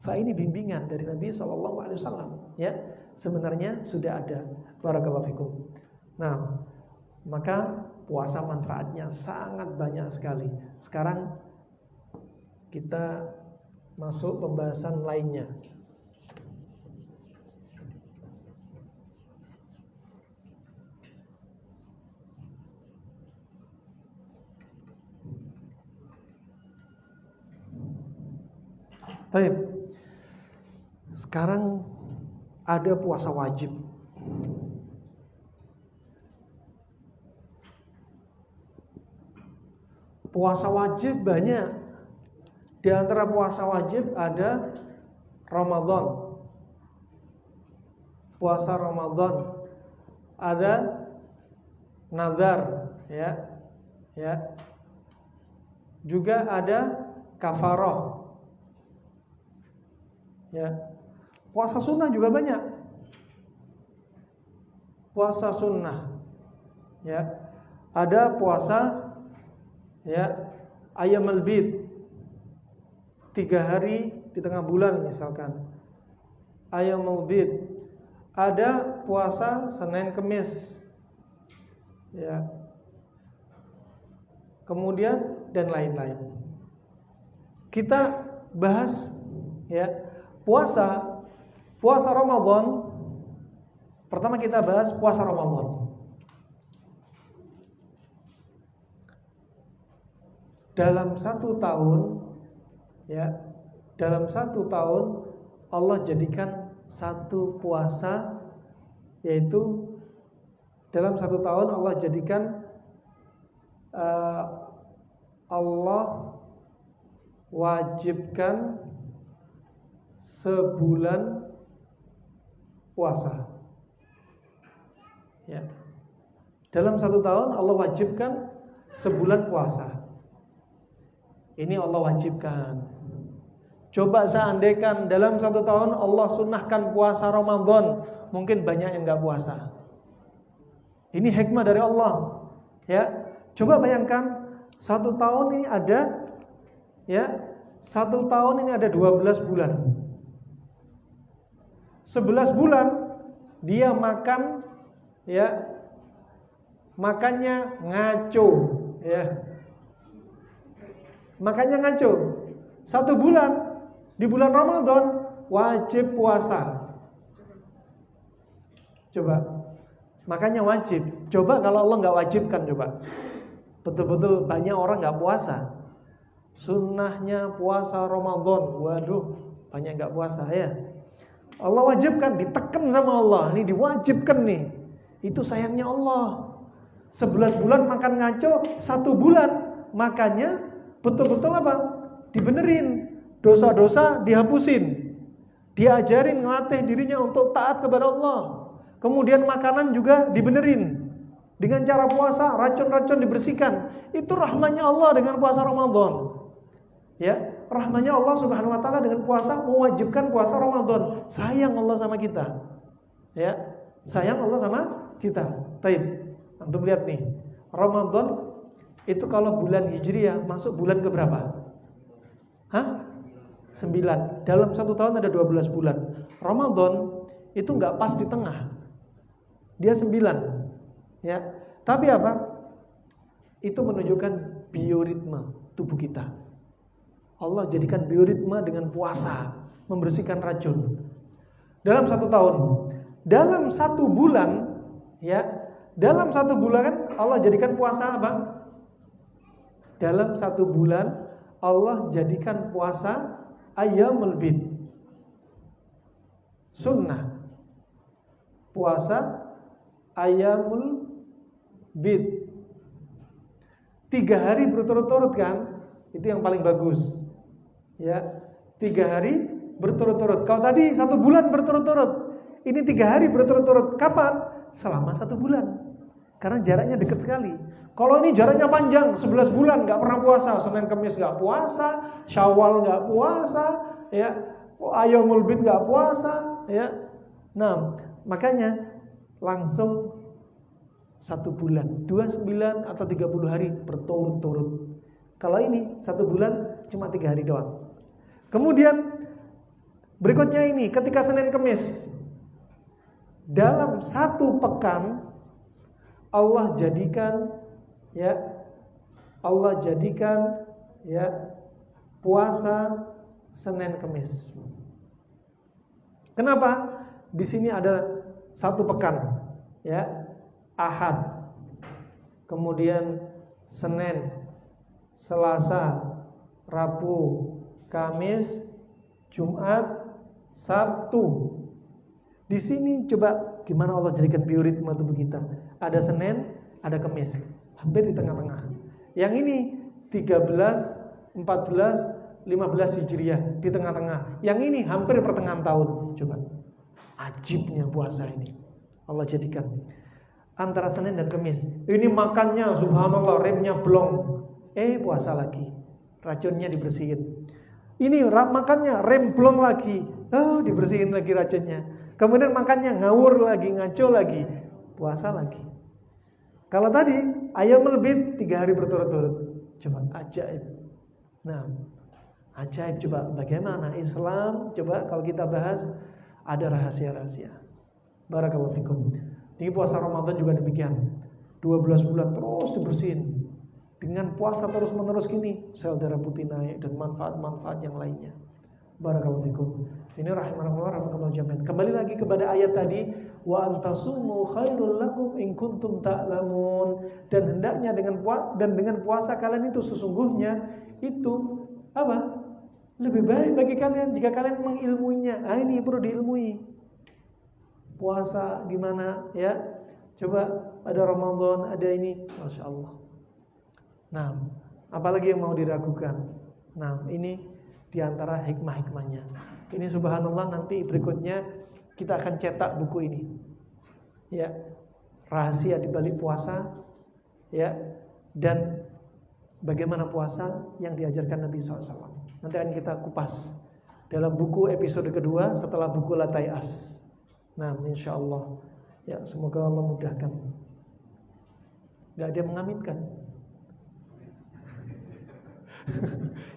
Ini bimbingan dari Nabi SAW. Ya, sebenarnya sudah ada. Barakallahu fikum. Nah, maka puasa manfaatnya sangat banyak sekali. Sekarang kita masuk pembahasan lainnya. Baik. Sekarang ada puasa wajib. Puasa wajib banyak. Di antara puasa wajib ada Ramadan. Puasa Ramadan. Ada nazar, ya. Ya. Juga ada kafarah. Ya. Puasa sunnah juga banyak. Puasa sunnah. Ya. Ada puasa ya Ayyamul Bid. 3 hari di tengah bulan misalkan. Ayyamul Bid. Ada puasa Senin Kemis. Ya. Kemudian dan lain-lain. Kita bahas ya puasa Ramadan. Pertama kita bahas puasa Ramadan. Dalam 1 tahun ya, dalam 1 tahun Allah jadikan 1 puasa, yaitu dalam 1 tahun Allah jadikan Allah wajibkan sebulan puasa. Ya. Dalam 1 tahun Allah wajibkan sebulan puasa. Ini Allah wajibkan. Coba seandainya dalam 1 tahun Allah sunnahkan puasa Ramadan, mungkin banyak yang enggak puasa. Ini hikmah dari Allah. Ya. Coba bayangkan 1 tahun ini ada ya, 1 tahun ini ada 12 bulan. 11 bulan dia makan ya, makannya ngaco ya. Makannya ngaco. 1 bulan di bulan Ramadan wajib puasa. Coba. Makanya wajib. Coba kalau Allah enggak wajibkan, coba. Betul-betul banyak orang enggak puasa. Sunnahnya puasa Ramadan. Waduh, banyak enggak puasa ya. Allah wajibkan, ditekan sama Allah. Ini diwajibkan nih. Itu sayangnya Allah. 11 bulan makan ngaco, 1 bulan makannya betul-betul apa? Dibenerin. Dosa-dosa dihapusin. Diajarin ngelatih dirinya untuk taat kepada Allah. Kemudian makanan juga dibenerin. Dengan cara puasa, racun-racun dibersihkan. Itu rahmatnya Allah dengan puasa Ramadan. Ya, rahmatnya Allah Subhanahu wa taala dengan puasa, mewajibkan puasa Ramadan. Sayang Allah sama kita. Ya, sayang Allah sama kita. Baik. Antum lihat nih. Ramadan itu kalau bulan Hijriah masuk bulan ke berapa? 9. Dalam 1 tahun ada 12 bulan. Ramadan itu enggak pas di tengah. Dia 9. Ya. Tapi apa? Itu menunjukkan bioritme tubuh kita. Allah jadikan bioritme dengan puasa, membersihkan racun. Dalam 1 tahun, dalam 1 bulan, ya, dalam 1 bulan Allah jadikan puasa apa? Dalam 1 bulan Allah jadikan puasa Ayyamul Bid. Sunnah. Puasa Ayyamul Bid. 3 hari berturut-turut kan? Itu yang paling bagus. Ya, 3 hari berturut-turut. Kalau tadi 1 bulan berturut-turut, ini 3 hari berturut-turut. Kapan? Selama 1 bulan. Karena jaraknya dekat sekali. Kalau ini jaraknya panjang, 11 bulan nggak pernah puasa, Senin Kamis nggak puasa, Syawal nggak puasa, ya, Ayyamul Bid nggak puasa, ya. Nah, makanya langsung 1 bulan, 29 atau 30 hari berturut-turut. Kalau ini 1 bulan cuma 3 hari doang. Kemudian berikutnya ini, ketika Senin Kamis, dalam 1 pekan Allah jadikan puasa Senin Kamis. Kenapa? Di sini ada 1 pekan, ya. Ahad, kemudian Senin, Selasa, Rabu, Kamis, Jumat, Sabtu. Di sini coba gimana Allah jadikan bioritme tubuh kita. Ada Senin, ada Kamis, hampir di tengah-tengah. Yang ini 13, 14, 15 Hijriah di tengah-tengah. Yang ini hampir pertengahan tahun. Coba. Ajibnya puasa ini. Allah jadikan antara Senin dan Kamis. Ini makannya subhanallah remnya blong. Puasa lagi. Racunnya dibersihin. Ini makannya rem blong lagi. Dibersihin lagi racunnya. Kemudian makannya ngawur lagi, ngaco lagi. Puasa lagi. Kalau tadi Ayyamul Bid 3 hari berturut-turut. Coba ajaib. Nah, ajaib coba bagaimana Islam, coba kalau kita bahas ada rahasia-rahasia. Barakallahu fikum. Di puasa Ramadan juga demikian. 12 bulan terus dibersihin. Dengan puasa terus-menerus gini, sel darah putih naik dan manfaat-manfaat yang lainnya. Barakallahu fikum. Ini rahimakumullah jami'an. Kembali lagi kepada ayat tadi, wa antasumu khairul lakum in kuntum ta'lamun. Dan hendaknya dengan puasa kalian itu sesungguhnya itu apa? Lebih baik bagi kalian jika kalian mengilmuinya. Ini perlu diilmui. Puasa gimana ya? Coba ada Ramadan, ada ini, Masya Allah. Nah, apalagi yang mau diragukan. Nah, ini diantara hikmah-hikmahnya. Ini subhanallah, nanti berikutnya kita akan cetak buku ini. Ya, rahasia di balik puasa, ya, dan bagaimana puasa yang diajarkan Nabi SAW. Nanti akan kita kupas dalam buku episode kedua setelah buku Latai As. Nah, insya Allah, ya, semoga Allah mudahkan. Gak ada yang mengaminkan.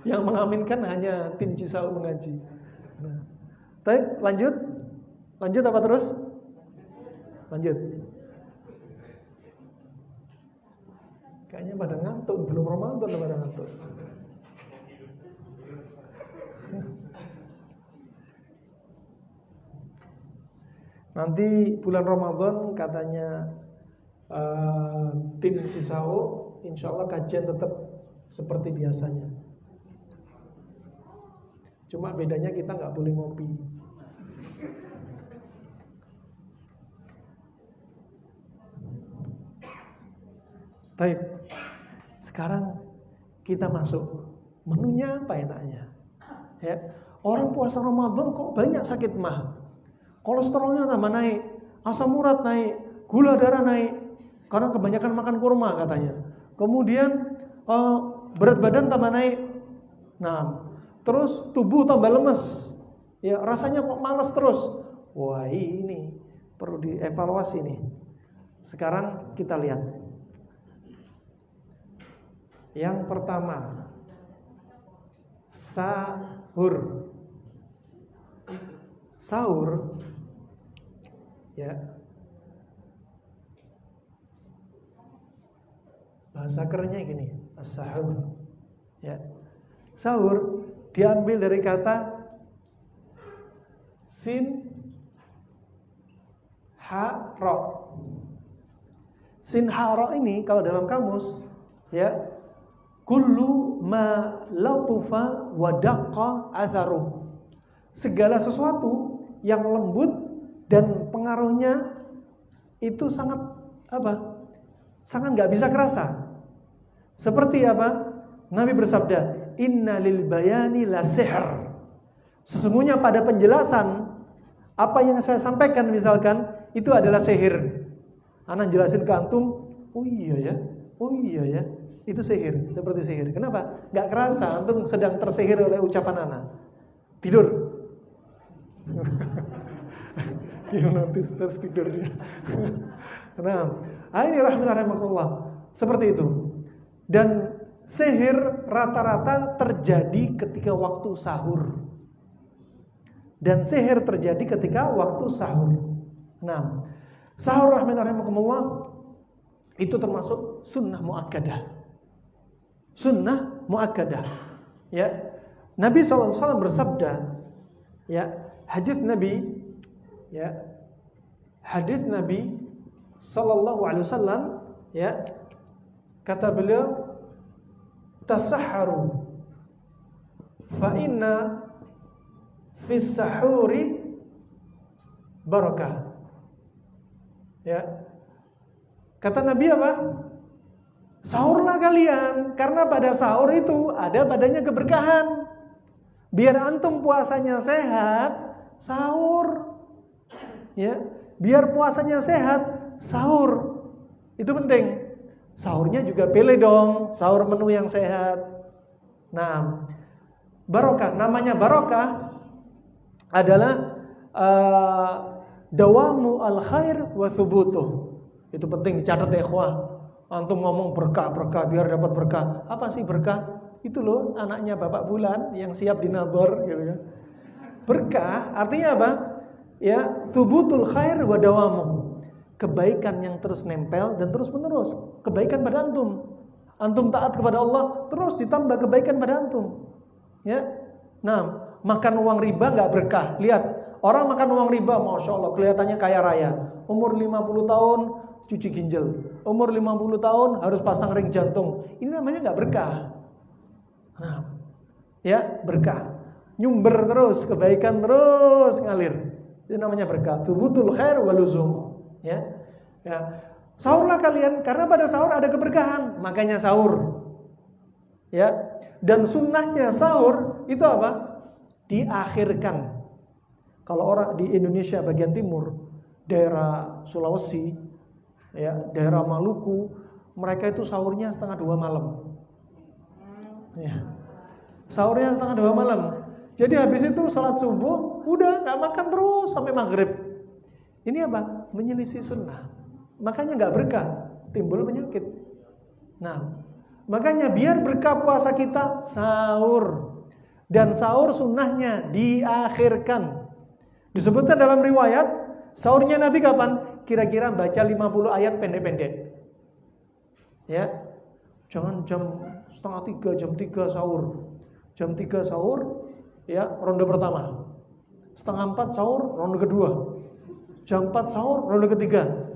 Yang mengaminkan hanya tim Cisau mengaji. Nah, baik, lanjut apa terus? Lanjut. Kayaknya pada ngantuk, belum Ramadan pada ngantuk. Nanti bulan Ramadan katanya tim Cisau, insya Allah kajian tetap seperti biasanya. Cuma bedanya kita nggak boleh ngopi. Baik, sekarang kita masuk menunya apa enaknya? Ya, orang puasa Ramadan kok banyak sakit mah, kolesterolnya tambah naik, asam urat naik, gula darah naik, karena kebanyakan makan kurma katanya. Kemudian berat badan tambah naik. Nah, terus tubuh tambah lemes. Ya, rasanya kok malas terus. Wah, ini perlu dievaluasi nih. Sekarang kita lihat. Yang pertama, sahur. Sahur, ya. Bahasa kerennya gini, as-sahur. Ya. Sahur diambil dari kata sin ha ra. Sin ha ra ini kalau dalam kamus, ya, kullu ma latufa wa daqqa atharuh. Segala sesuatu yang lembut dan pengaruhnya itu sangat apa? Sangat enggak bisa kerasa. Seperti apa? Nabi bersabda, inna lil bayani la sihr. Sesungguhnya pada penjelasan apa yang saya sampaikan misalkan itu adalah sihir. Ana jelasin ke antum, oh iya ya, itu sihir, seperti sihir. Kenapa? Gak kerasa antum sedang tersihir oleh ucapan ana. Tidur. Hipnotis terus tidur dia. Nah, ini rahmatullah seperti itu. Dan sihir rata-rata terjadi ketika waktu sahur. Dan sihir terjadi ketika waktu sahur. Nah, sahur rahmatullah itu termasuk sunnah muakkadah. Sunnah muakkadah. Ya. Nabi SAW bersabda, ya, hadis Nabi sallallahu alaihi wasallam, ya, kata beliau, tasahharu fa inna fis sahuri barakah. Ya. Kata Nabi apa? Sahurlah kalian, karena pada sahur itu ada padanya keberkahan. Biar antum puasanya sehat, sahur. Ya, biar puasanya sehat, sahur. Itu penting. Sahurnya juga pilih dong, sahur menu yang sehat. Nah, barokah, namanya barokah adalah dawamu al khair wa thubutuh. Itu penting dicatat ya ikhwah. Antum ngomong berkah biar dapat berkah. Apa sih berkah? Itu loh anaknya Bapak Bulan yang siap dinador gitu ya. Berkah artinya apa? Ya, thubutul khair wa dawamu. Kebaikan yang terus nempel dan terus menerus. Kebaikan pada antum. Antum taat kepada Allah, terus ditambah kebaikan pada antum. Ya. Nah, makan uang riba enggak berkah. Lihat, orang makan uang riba, Masya Allah, kelihatannya kaya raya. Umur 50 tahun cuci ginjal, umur 50 tahun harus pasang ring jantung. Ini namanya enggak berkah. Nah, ya, berkah. Nyumber terus, kebaikan terus ngalir. Itu namanya berkah. Thubutul khair wa luzum. Ya. Ya. Sahurlah kalian karena pada sahur ada keberkahan, makanya sahur. Ya. Dan sunnahnya sahur itu apa? Diakhirkan. Kalau orang di Indonesia bagian timur, daerah Sulawesi, ya, daerah Maluku, mereka itu sahurnya 1:30 malam. Ya. Sahurnya 1:30 malam. Jadi habis itu salat subuh, udah nggak makan terus sampai maghrib. Ini apa? Menyelisih sunnah. Makanya nggak berkah, timbul penyakit. Nah, makanya biar berkah puasa kita, sahur. Dan sahur sunnahnya diakhirkan. Disebutkan dalam riwayat, sahurnya Nabi kapan? Kira-kira baca 50 ayat pendek-pendek. Ya. Jangan jam 2:30, jam 3 sahur. Jam 3 sahur, ya, ronde pertama. 3:30 sahur, ronde kedua. Jam 4 sahur, ronde ketiga.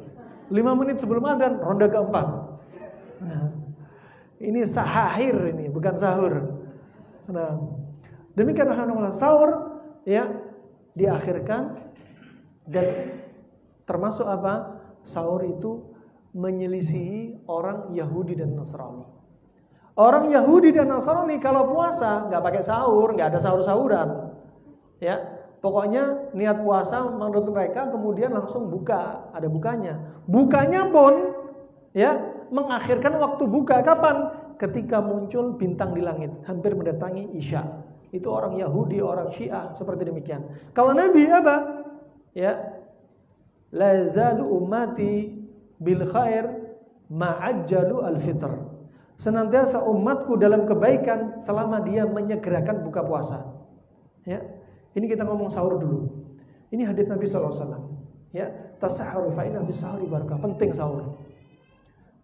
5 menit sebelum adzan, ronde keempat. Nah, ini sahahir ini, bukan sahur. Nah, demikian alhamdulillah sahur, ya, diakhirkan. Dan termasuk apa? Sahur itu menyelisihi orang Yahudi dan Nasrani. Orang Yahudi dan Nasrani kalau puasa nggak pakai sahur, nggak ada sahur-sahuran. Ya, pokoknya niat puasa menurut mereka kemudian langsung buka, ada bukanya. Bukanya pun, ya, mengakhirkan waktu buka kapan? Ketika muncul bintang di langit, hampir mendatangi Isya. Itu orang Yahudi, orang Syiah seperti demikian. Kalau Nabi apa? Ya, la zalu ummati bil khair ma'ajjalu al-fitr. Senantiasa umatku dalam kebaikan selama dia menyegerakan buka puasa. Ya. Ini kita ngomong sahur dulu. Ini hadits Nabi sallallahu alaihi wasallam. Ya, tasahharu fa inna bis sahuri barakah. Penting sahur.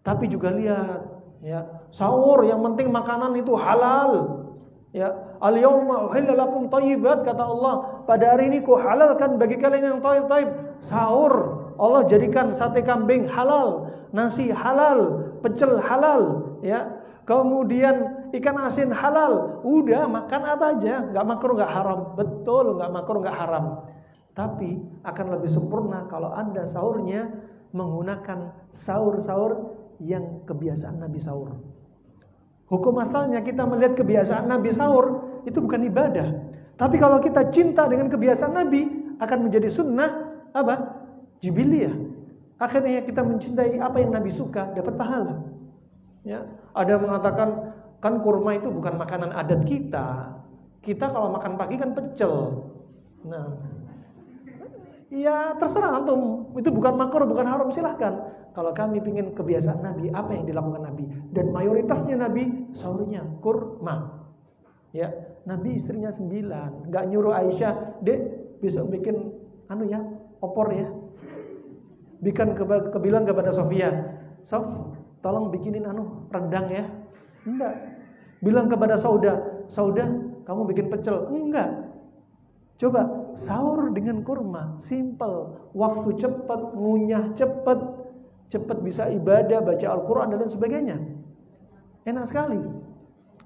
Tapi juga lihat, ya, sahur yang penting makanan itu halal. Ya, al-yauma uhilla lakum thayyibat, kata Allah, pada hari ini ku halalkan bagi kalian yang thayyib. Sahur Allah jadikan sate kambing halal, nasi halal, pecel halal, ya. Kemudian ikan asin halal. Udah makan apa aja, enggak makruh enggak haram. Betul, enggak makruh enggak haram. Tapi akan lebih sempurna kalau Anda sahurnya menggunakan sahur-sahur yang kebiasaan Nabi sahur. Hukum asalnya kita melihat kebiasaan Nabi sahur itu bukan ibadah. Tapi kalau kita cinta dengan kebiasaan Nabi, akan menjadi sunnah apa? Jibiliyah. Akhirnya kita mencintai apa yang Nabi suka, dapat pahala. Ya, ada yang mengatakan kan kurma itu bukan makanan adat kita. Kita kalau makan pagi kan pecel. Nah, ya terserah antum. Itu bukan makruh, bukan haram, silahkan. Kalau kami ingin kebiasaan Nabi, apa yang dilakukan Nabi? Dan mayoritasnya Nabi sahurnya kurma. Ya, Nabi istrinya 9, nggak nyuruh Aisyah, dek besok bikin opor ya. Bilang kepada Sofia, Sof, tolong bikinin rendang ya. Enggak. Bilang kepada Sauda, kamu bikin pecel. Enggak. Coba sahur dengan kurma, simple, waktu cepat, ngunyah cepat bisa ibadah, baca Al-Quran dan lain sebagainya. Enak sekali.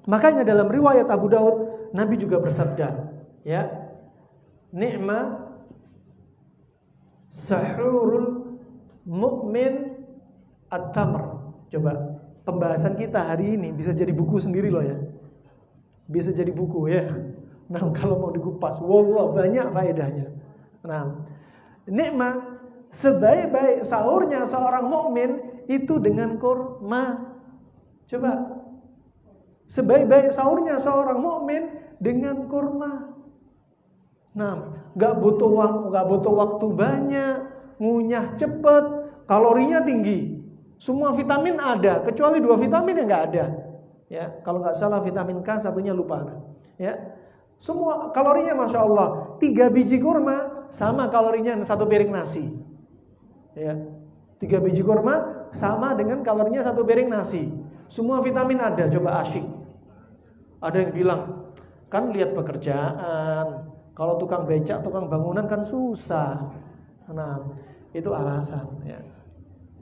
Makanya dalam riwayat Abu Daud, Nabi juga bersabda, ya, ni'ma sahurul mu'min at-tamr. Coba pembahasan kita hari ini bisa jadi buku sendiri loh ya. Bisa jadi buku ya. Nah, kalau mau dikupas, wow, banyak faedahnya. Nah, nikmat sebaik-baik sahurnya seorang mukmin itu dengan kurma. Coba. Sebaik-baik sahurnya seorang mukmin dengan kurma. Nah, enggak butuh waktu banyak, ngunyah cepat, kalorinya tinggi. Semua vitamin ada, kecuali 2 vitamin yang enggak ada. Ya, kalau enggak salah vitamin K, satunya lupa. Ya. Semua kalorinya Masya Allah 3 biji kurma sama kalorinya 1 piring nasi. Ya, 3 biji kurma sama dengan kalorinya 1 piring nasi. Semua vitamin ada, coba asyik. Ada yang bilang, kan lihat pekerjaan, kalau tukang becak, tukang bangunan kan susah. Nah, itu alasan ya.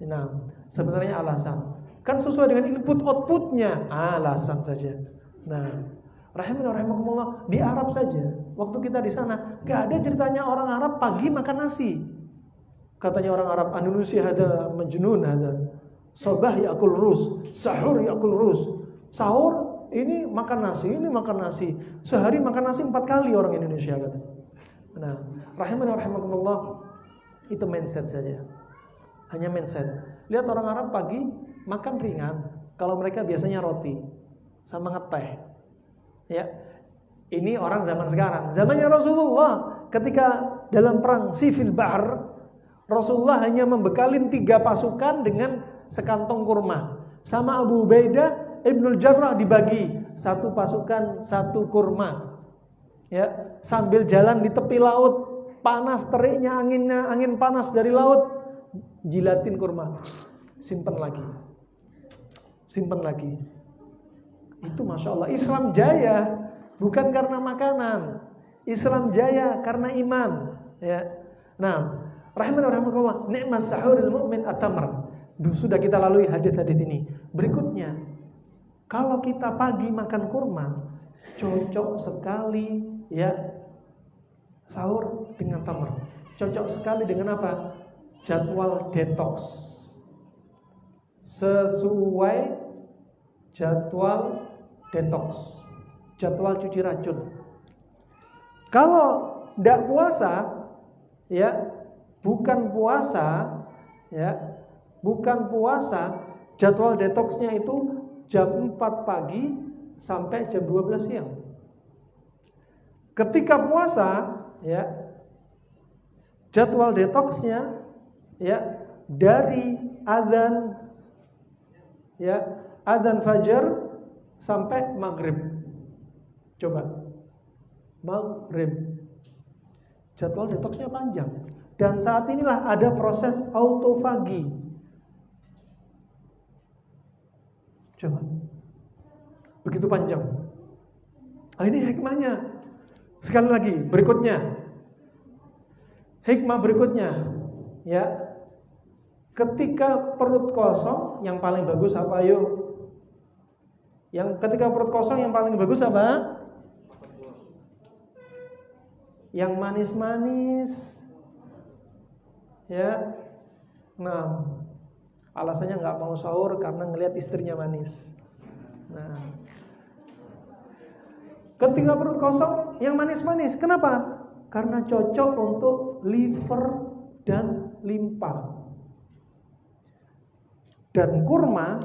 Nah, sebenarnya alasan. Kan sesuai dengan input outputnya, alasan saja. Nah, rahimakumullah, di Arab saja, waktu kita di sana, gak ada ceritanya orang Arab pagi makan nasi. Katanya orang Arab, Andalusia ada majnun ada. Sabah yakul rus, sahur yakul rus. Sahur ini makan nasi, sehari makan nasi 4 kali orang Indonesia kata. Nah, rahimakumullah, itu mindset saja. Hanya mindset. Lihat orang Arab pagi makan ringan, kalau mereka biasanya roti sama ngeteh. Ya, ini orang zaman sekarang. Zamannya Rasulullah, ketika dalam perang Sifil Bahr, Rasulullah hanya membekalin 3 pasukan dengan sekantong kurma. Sama Abu Ubaidah Ibnul Jarrah dibagi 1 pasukan 1 kurma. Ya, sambil jalan di tepi laut, panas teriknya angin panas dari laut, jilatin kurma. Simpen lagi. Itu Masya Allah, Islam jaya bukan karena makanan. Islam jaya karena iman. Ya. Nah, rahimakumullah, nikmat sahuril mu'min at-tamr. Sudah kita lalui hadis-hadis ini. Berikutnya, kalau kita pagi makan kurma, cocok sekali ya sahur dengan tamr. Cocok sekali dengan apa? Jadwal detox. Sesuai jadwal detox, jadwal cuci racun. Kalau tidak puasa, ya bukan puasa, jadwal detoxnya itu jam 4 pagi sampai jam 12 siang. Ketika puasa, ya jadwal detoxnya ya dari azan fajar sampai maghrib. Coba maghrib, jadwal detoxnya panjang. Dan saat inilah ada proses autofagi. Coba, begitu panjang. Ini hikmahnya. Sekali lagi, berikutnya, hikmah berikutnya, ya, ketika perut kosong, yang paling bagus apa? Yuk, ketika perut kosong yang paling bagus apa? Yang manis-manis, ya. Nah, alasannya nggak mau sahur karena ngelihat istrinya manis. Nah, ketika perut kosong, yang manis-manis. Kenapa? Karena cocok untuk liver dan limpa. Dan kurma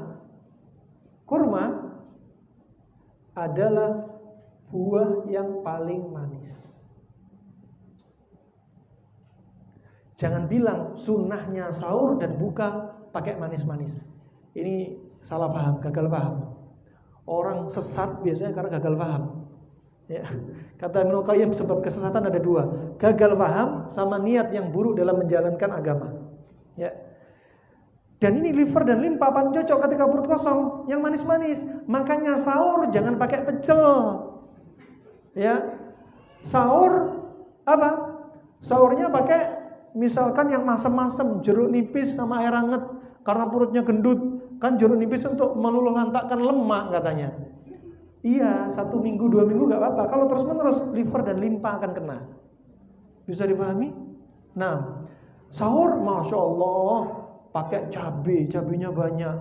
adalah buah yang paling manis. Jangan bilang sunnahnya sahur dan buka pakai manis-manis. Ini salah paham, gagal paham. Orang sesat biasanya karena gagal paham. Ya. Kata Ibnu Qayyim, sebab kesesatan ada dua, gagal paham sama niat yang buruk dalam menjalankan agama. Ya. Dan ini liver dan limpa paling cocok ketika perut kosong, yang manis-manis. Makanya sahur jangan pakai pecel. Ya. Sahur apa? Sahurnya pakai misalkan yang masem-masem, jeruk nipis sama air hangat karena perutnya gendut. Kan jeruk nipis untuk meluluhlantakkan lemak katanya. Iya, 1 minggu 2 minggu gak apa-apa. Kalau terus-menerus liver dan limpa akan kena. Bisa dipahami? Nah, sahur Masya Allah pakai cabenya banyak.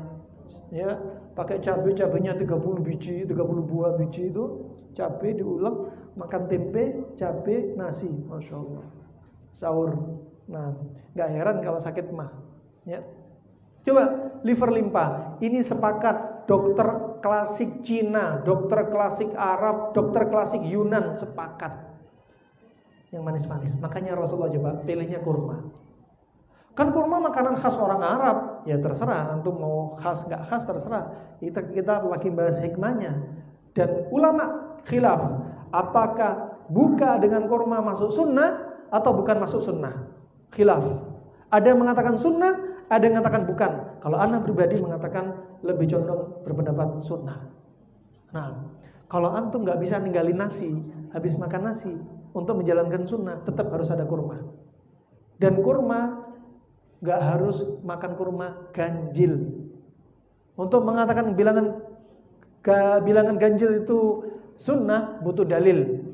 Ya, pakai cabenya 30 biji, 30 buah biji itu. Cabai diulek, makan tempe, cabai, nasi. Masya Allah. Sahur. Nah, gak heran kalau sakit mah. Ya. Coba liver limpa. Ini sepakat dokter klasik Cina, dokter klasik Arab, dokter klasik Yunan sepakat. Yang manis-manis. Makanya Rasulullah coba pilihnya kurma. Kan kurma makanan khas orang Arab. Ya terserah, antum mau khas gak khas terserah. Kita lagi bahas hikmahnya. Dan ulama khilaf, apakah buka dengan kurma masuk sunnah atau bukan masuk sunnah? Khilaf. Ada yang mengatakan sunnah, ada yang mengatakan bukan. Kalau ana pribadi mengatakan lebih condong berpendapat sunnah. Nah, kalau antum nggak bisa ninggalin nasi, habis makan nasi untuk menjalankan sunnah, tetap harus ada kurma. Dan kurma nggak harus makan kurma ganjil. Untuk mengatakan bilangan ganjil itu sunnah butuh dalil.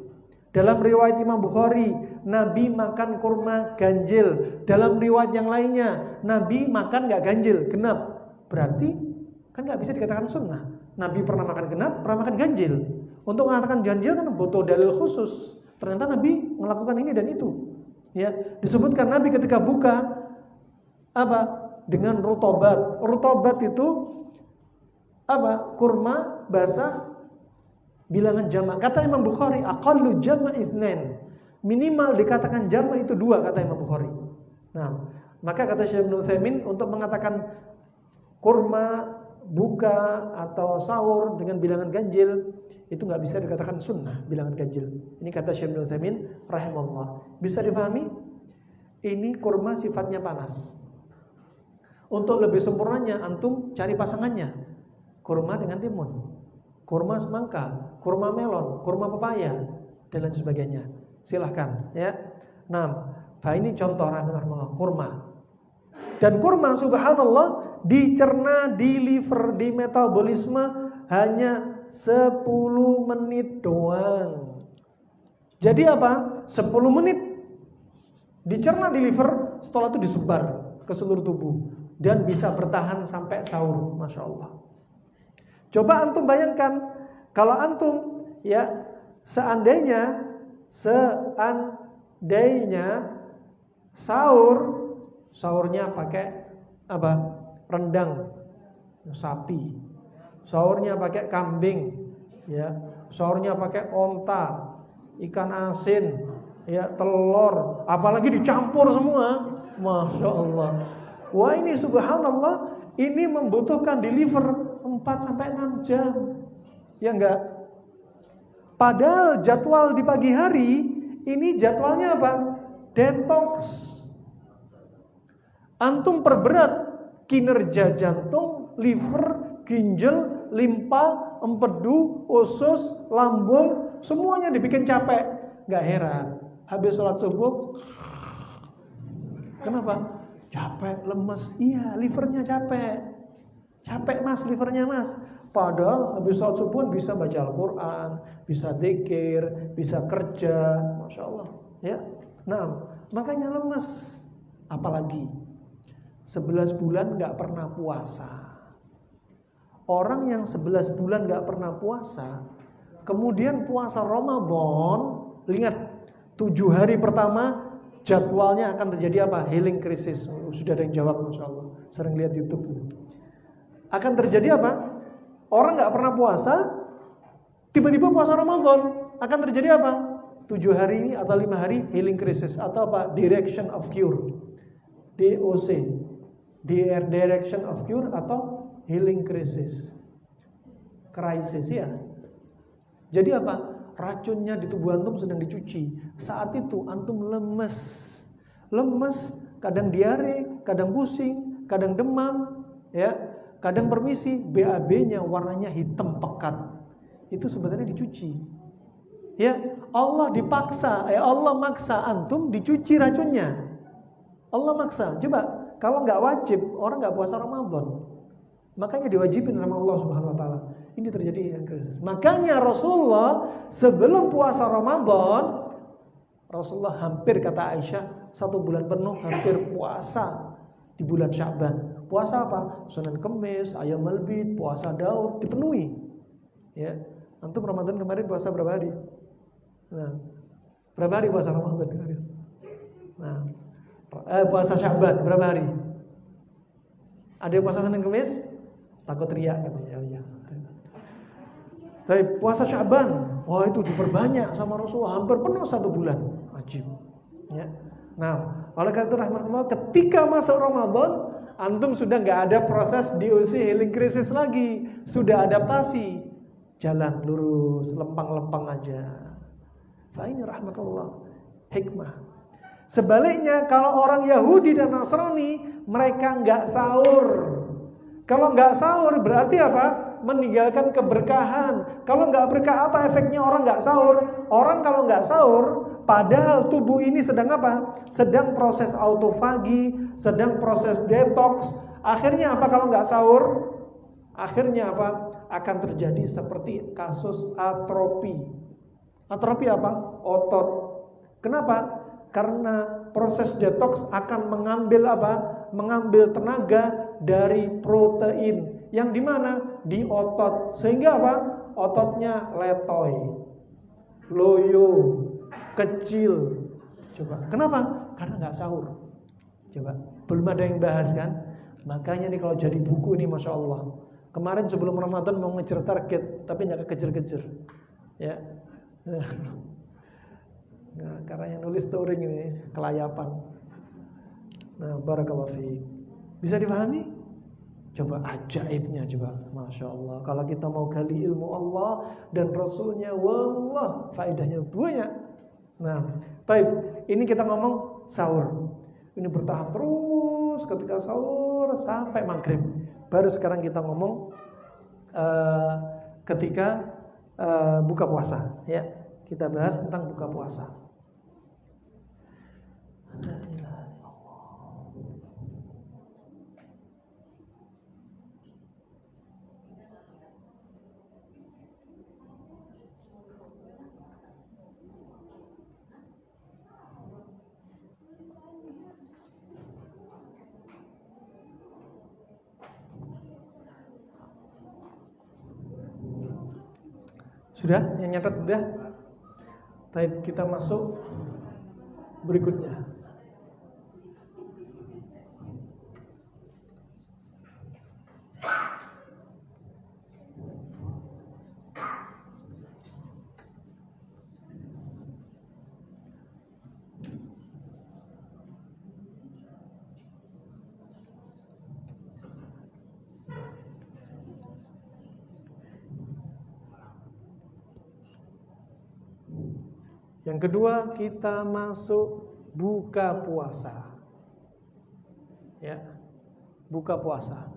Dalam riwayat Imam Bukhari, Nabi makan kurma ganjil. Dalam riwayat yang lainnya, Nabi makan gak ganjil, genap. Berarti kan gak bisa dikatakan sunnah. Nabi pernah makan genap, pernah makan ganjil. Untuk mengatakan ganjil kan butuh dalil khusus. Ternyata Nabi melakukan ini dan itu. Ya, disebutkan Nabi ketika buka apa? Dengan rutobat. Rutobat itu apa? Kurma basah bilangan jamak. Kata Imam Bukhari, aqallu jama' itsnain. Minimal dikatakan jamak itu 2, kata Imam Bukhari. Nah, maka kata Syekh Ibnu Utsaimin untuk mengatakan kurma buka atau sahur dengan bilangan ganjil itu enggak bisa dikatakan sunnah bilangan ganjil. Ini kata Syekh Ibnu Utsaimin rahimahullah. Bisa dipahami? Ini kurma sifatnya panas. Untuk lebih sempurnanya antum cari pasangannya. Kurma dengan timun, kurma semangka, kurma melon, kurma pepaya dan lain sebagainya. Silahkan ya. Nah, ini contoh rahimahullah kurma. Dan kurma subhanallah dicerna di liver, di metabolisme hanya 10 menit doang. Jadi apa? 10 menit dicerna di liver, setelah itu disebar ke seluruh tubuh dan bisa bertahan sampai sahur. Masya Allah. Coba antum bayangkan kalau antum ya seandainya sahurnya pakai apa? Rendang sapi. Sahurnya pakai kambing, ya. Sahurnya pakai onta, ikan asin, ya, telur, apalagi dicampur semua. Masya Allah. Wah, ini subhanallah, ini membutuhkan di liver 4-6 jam. Ya enggak? Padahal jadwal di pagi hari ini jadwalnya apa? Detox. Antum perberat kinerja jantung, liver, ginjal, limpa, empedu, usus, lambung, semuanya dibikin capek. Enggak heran. Habis sholat subuh, kenapa? Capek, lemes. Iya, livernya capek. Capek mas, livernya mas. Padahal habis sholat subuh bisa baca Al-Quran, bisa dzikir, bisa kerja. Masya Allah ya. Nah, makanya lemes. Apalagi 11 bulan gak pernah puasa. Orang yang 11 bulan gak pernah puasa, kemudian puasa Ramadan, lihat 7 hari pertama jadwalnya akan terjadi apa? Healing crisis. Sudah ada yang jawab, Masya Allah. Sering lihat YouTube. Akan terjadi apa? Orang gak pernah puasa, tiba-tiba puasa Ramadan. Akan terjadi apa? 7 hari ini atau 5 hari healing crisis. Atau apa? Direction of cure. DOC. Direction of cure atau healing crisis. Krisis ya. Jadi apa? Racunnya di tubuh antum sedang dicuci. Saat itu antum lemes. Lemes, kadang diare, kadang pusing, kadang demam, ya. Kadang permisi, BAB-nya warnanya hitam pekat. Itu sebenarnya dicuci. Ya, Allah maksa antum dicuci racunnya. Allah maksa. Coba, kalau nggak wajib, orang nggak puasa Ramadan. Makanya diwajibin sama Allah Subhanahu wa taala. Ini terjadi yang krisis. Makanya Rasulullah sebelum puasa Ramadan, Rasulullah hampir, kata Aisyah, 1 bulan penuh hampir puasa di bulan Sya'ban. Puasa apa? Senin Kemis, Ayyamul Bid, puasa Daud dipenuhi. Ya. Antum Ramadan kemarin puasa berapa hari? Nah, berapa hari puasa Ramadan kemarin? Nah, puasa Sya'ban berapa hari? Ada yang puasa Senin Kemis? Takut riak katanya. Ya. Tapi puasa Sya'ban, wah itu diperbanyak sama Rasulullah, hampir penuh 1 bulan. Wajib. Ya. Nah, oleh karena itu rahmatullah, ketika masuk Ramadan, antum sudah nggak ada proses DOC healing crisis lagi, sudah adaptasi, jalan lurus, lempang-lempang aja. Nah, ini rahmatullah, hikmah. Sebaliknya kalau orang Yahudi dan Nasrani, mereka nggak sahur. Kalau nggak sahur berarti apa? Meninggalkan keberkahan. Kalau nggak berkah, apa efeknya orang nggak sahur? Orang kalau nggak sahur, padahal tubuh ini sedang apa? Sedang proses autofagi, sedang proses detox. Akhirnya apa kalau nggak sahur? Akhirnya apa? Akan terjadi seperti kasus atrofi. Atrofi apa? Otot. Kenapa? Karena proses detox akan mengambil apa? Mengambil tenaga dari protein yang di mana? Di otot. Sehingga apa? Ototnya letoy, loyo, kecil. Coba. Kenapa? Karena nggak sahur. Coba. Belum ada yang bahas kan? Makanya nih kalau jadi buku ini, Masya Allah. Kemarin sebelum Ramadan mau ngejar target, tapi nggak kekejar-kejar. Ya. Nah, karena yang nulis touring ini kelayapan. Nah, barakallahu fiik. Bisa dipahami? Coba ajaibnya coba, Masya Allah. Kalau kita mau gali ilmu Allah dan Rasulnya, wallah faedahnya banyak. Nah, baik. Ini kita ngomong sahur. Ini bertahap terus ketika sahur sampai maghrib. Baru sekarang kita ngomong ketika buka puasa. Ya, kita bahas tentang buka puasa. Sudah? Yang nyatet sudah? Baik, kita masuk berikutnya. Yang kedua, kita masuk buka puasa. Ya. Buka puasa.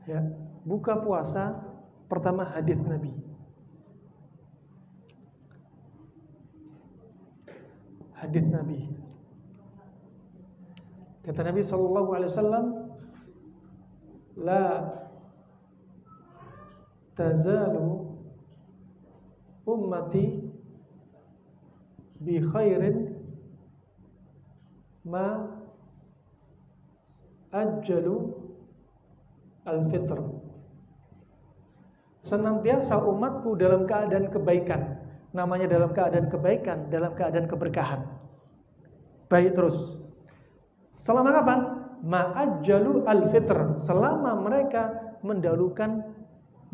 Ya, buka puasa pertama hadis Nabi. Hadis Nabi. Kata Nabi sallallahu alaihi wasallam, la tazalu ummati bi khairin ma ajjalu al-fitr. Senantiasa umatku dalam keadaan kebaikan. Namanya dalam keadaan kebaikan, dalam keadaan keberkahan. Baik terus. Selama kapan? Ma'ajjalu al-fitr. Selama mereka mendahulukan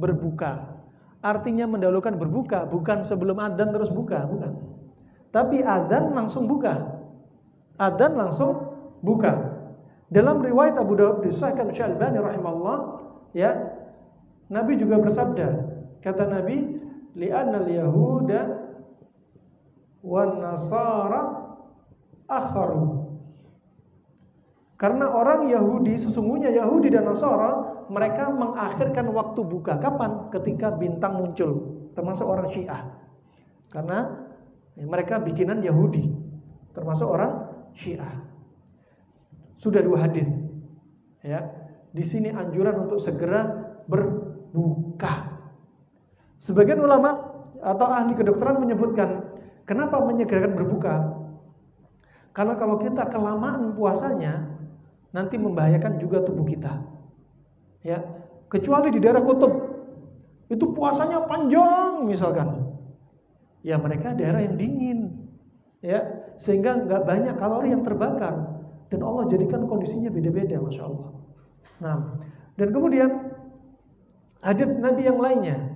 berbuka. Artinya mendahulukan berbuka, bukan sebelum adzan terus buka, bukan. Tapi adzan langsung buka. Adzan langsung buka. Dalam riwayat Abu Dawud disahkan Syalbani rahimahullah, ya, Nabi juga bersabda, kata Nabi, li'anna al-yahuda wan nasara akharu. Karena orang Yahudi, sesungguhnya Yahudi dan Nasara, mereka mengakhirkan waktu buka. Kapan? Ketika bintang muncul, termasuk orang Syiah. Karena mereka bikinan Yahudi, termasuk orang Syiah. Sudah 2 hadis. Ya, di sini anjuran untuk segera berbuka. Sebagian ulama atau ahli kedokteran menyebutkan, kenapa menyegerakan berbuka? Karena kalau kita kelamaan puasanya, nanti membahayakan juga tubuh kita. Ya, kecuali di daerah kutub, itu puasanya panjang misalkan. Ya, mereka daerah yang dingin. Ya, sehingga enggak banyak kalori yang terbakar dan Allah jadikan kondisinya beda-beda, Masya Allah. Nah, dan kemudian hadits Nabi yang lainnya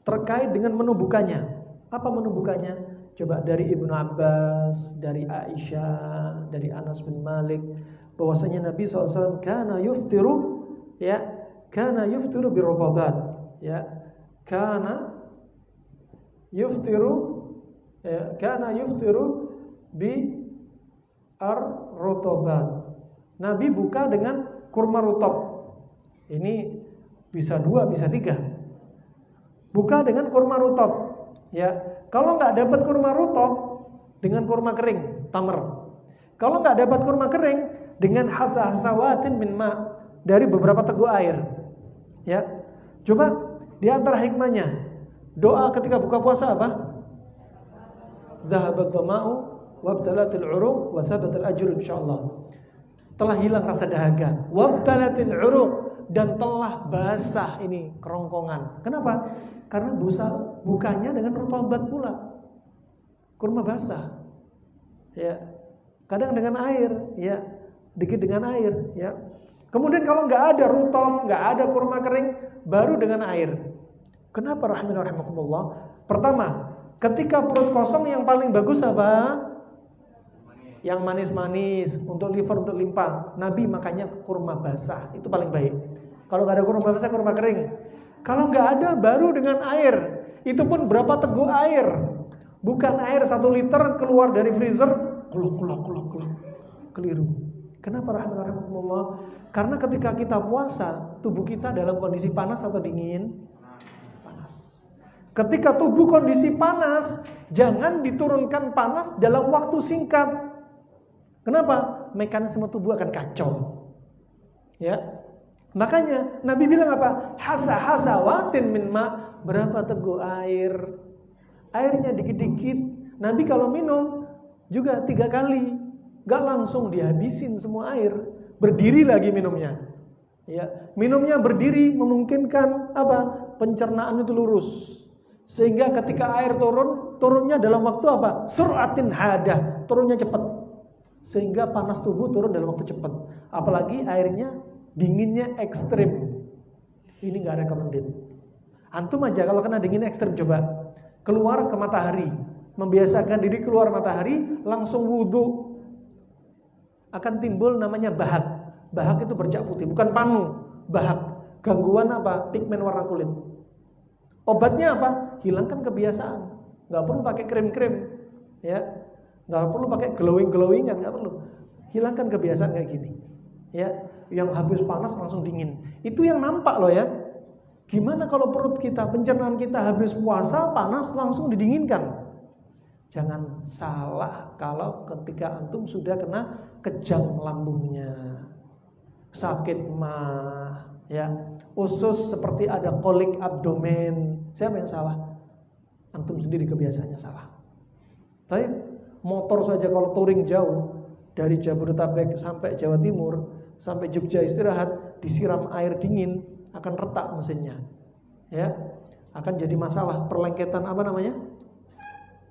terkait dengan menu bukanya. Apa menu bukanya? Coba dari Ibnu Abbas, dari Aisyah, dari Anas bin Malik, bahwasanya Nabi SAW kana yuftiru, ya, kana yuftiru birrotobat, ya, kana yuftiru, ya, kana yuftiru bi ar-rotobat. Nabi buka dengan kurma rutab. Ini bisa 2, bisa 3. Buka dengan kurma rutab. Ya, kalau nggak dapat kurma rutab, dengan kurma kering, tamar. Kalau nggak dapat kurma kering, dengan hasawatin min ma, dari beberapa teguk air. Ya, coba di antara hikmahnya, doa ketika buka puasa apa? Dhahabat dhama'u wabtalatil uruq wa thabatal ajru insyaallah. Telah hilang rasa dahaga, wabtalatil uruq, dan telah basah ini kerongkongan. Kenapa? Karena bukanya dengan rutobat pula, kurma basah. Ya, kadang dengan air, ya, dikit dengan air, ya. Kemudian kalau nggak ada rutob, nggak ada kurma kering, baru dengan air. Kenapa rahimakumullah? Pertama, ketika perut kosong yang paling bagus apa? Yang manis-manis, untuk liver, untuk limpa. Nabi makanya kurma basah, itu paling baik. Kalau nggak ada kurma basah, kurma kering. Kalau nggak ada, baru dengan air. Itu pun berapa teguk air? Bukan air 1 liter keluar dari freezer, kuluk. Keliru. Kenapa rahimahullah? Karena ketika kita puasa, tubuh kita dalam kondisi panas atau dingin? Panas. Ketika tubuh kondisi panas, jangan diturunkan panas dalam waktu singkat. Kenapa? Mekanisme tubuh akan kacau. Ya. Makanya Nabi bilang apa? Hasawatin min ma, berapa teguk air? Airnya dikit-dikit. Nabi kalau minum juga 3 kali, gak langsung dihabisin semua air, berdiri lagi minumnya. Ya, minumnya berdiri memungkinkan apa? Pencernaan itu lurus. Sehingga ketika air turunnya dalam waktu apa? Suratin hadah, turunnya cepat. Sehingga panas tubuh turun dalam waktu cepat. Apalagi airnya dinginnya ekstrim. Ini gak recommended. Antum aja kalau kena dingin ekstrim, coba keluar ke matahari, membiasakan diri keluar matahari, langsung wudhu, akan timbul namanya bahak. Bahak itu bercak putih, bukan panu. Bahak, gangguan apa? Pigmen warna kulit. Obatnya apa? Hilangkan kebiasaan. Gak perlu pakai krim-krim, ya. Gak perlu pakai glowing-glowingan, gak perlu. Hilangkan kebiasaan kayak gini, ya. Yang habis panas langsung dingin. Itu yang nampak loh ya. Gimana kalau perut kita, pencernaan kita habis puasa panas langsung didinginkan? Jangan salah kalau ketika antum sudah kena kejang lambungnya, sakit mah, ya, usus seperti ada kolik abdomen. Siapa yang salah? Antum sendiri kebiasaannya salah. Tapi motor saja kalau touring jauh dari Jabodetabek sampai Jawa Timur, sampai Jogja istirahat, disiram air dingin akan retak mesinnya. Ya, akan jadi masalah. Perlengketan apa namanya?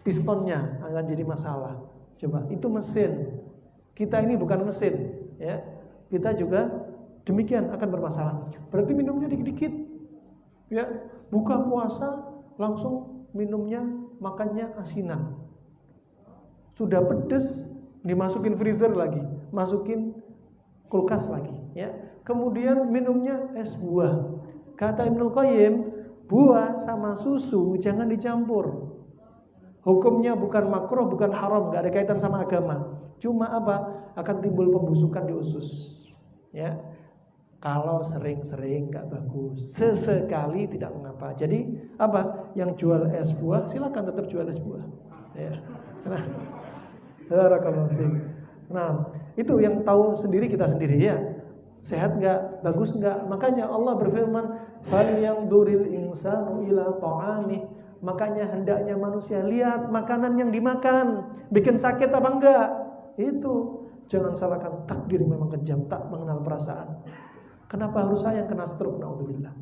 Pistonnya akan jadi masalah. Coba, itu mesin. Kita ini bukan mesin, ya. Kita juga demikian akan bermasalah. Berarti minumnya dikit-dikit. Ya, buka puasa langsung minumnya, makannya asinan. Sudah pedes, dimasukin freezer lagi, masukin kulkas lagi, ya. Kemudian minumnya es buah. Kata Ibnu Qayyim, buah sama susu jangan dicampur. Hukumnya bukan makruh, bukan haram, gak ada kaitan sama agama. Cuma apa? Akan timbul pembusukan di usus. Ya, kalau sering-sering gak bagus. Sesekali tidak mengapa. Jadi apa? Yang jual es buah silakan tetap jual es buah. Ya. Nah, itu yang tahu sendiri kita sendiri ya. Sehat nggak, bagus nggak. Makanya Allah berfirman, "Falyanzuril insanu ila ta'amih." Makanya hendaknya manusia lihat makanan yang dimakan, bikin sakit apa enggak. Itu jangan salahkan, takdir memang kejam, tak mengenal perasaan. Kenapa harus saya yang kena stroke, naudzubillah?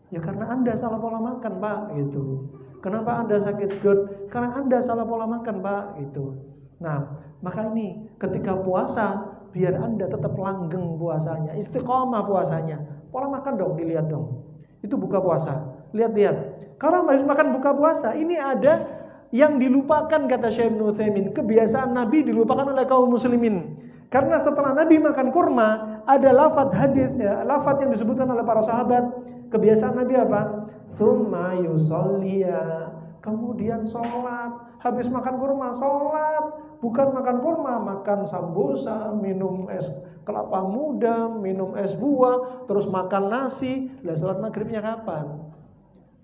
Ya karena Anda salah pola makan, Pak, gitu. Kenapa Anda sakit GERD? Karena Anda salah pola makan, Pak, gitu. Nah, maka ini ketika puasa, biar Anda tetap langgeng puasanya, istiqomah puasanya. Pola makan dong, dilihat dong. Itu buka puasa. Lihat-lihat. Kalau harus makan buka puasa, ini ada yang dilupakan, kata Syekh Ibnu Utsaimin. Kebiasaan Nabi dilupakan oleh kaum muslimin. Karena setelah Nabi makan kurma, ada lafaz hadis, ya, lafaz yang disebutkan oleh para sahabat. Kebiasaan Nabi apa? Tsumma yusolliya. Kemudian sholat. Habis makan kurma, sholat. Bukan makan kurma, makan sambosa, minum es kelapa muda, minum es buah, terus makan nasi. Lah sholat maghribnya kapan?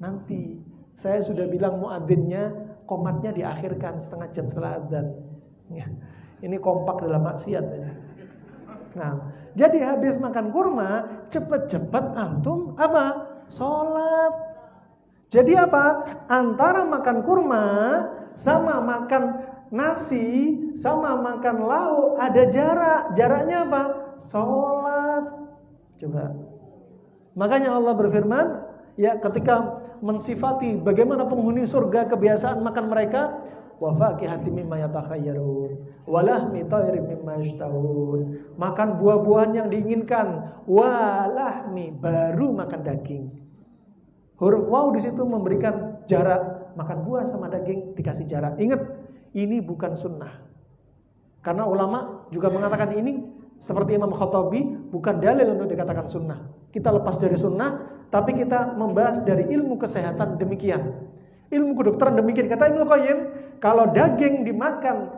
Nanti. Saya sudah bilang muadzinnya, qomatnya diakhirkan setengah jam setelah adzan. Ya. Ini kompak dalam maksiat. Nah, jadi habis makan kurma, cepet-cepet antum apa? Sholat. Jadi apa? Antara makan kurma sama makan nasi sama makan lauk ada jarak. Jaraknya apa? Sholat. Coba. Makanya Allah berfirman, ya, ketika mensifati bagaimana penghuni surga kebiasaan makan mereka, wa faqihatin mimma yatakhayyarun wa lahmi thayrin mimma yashtahun. Makan buah-buahan yang diinginkan, wa lahmi, baru makan daging. Huruf waw di situ memberikan jarak, makan buah sama daging dikasih jarak. Ingat, ini bukan sunnah. Karena ulama juga mengatakan ini seperti Imam Khattabi bukan dalil untuk dikatakan sunnah. Kita lepas dari sunnah, tapi kita membahas dari ilmu kesehatan demikian. Ilmu kedokteran demikian. Kata Ibnu Qayyim, kalau daging dimakan,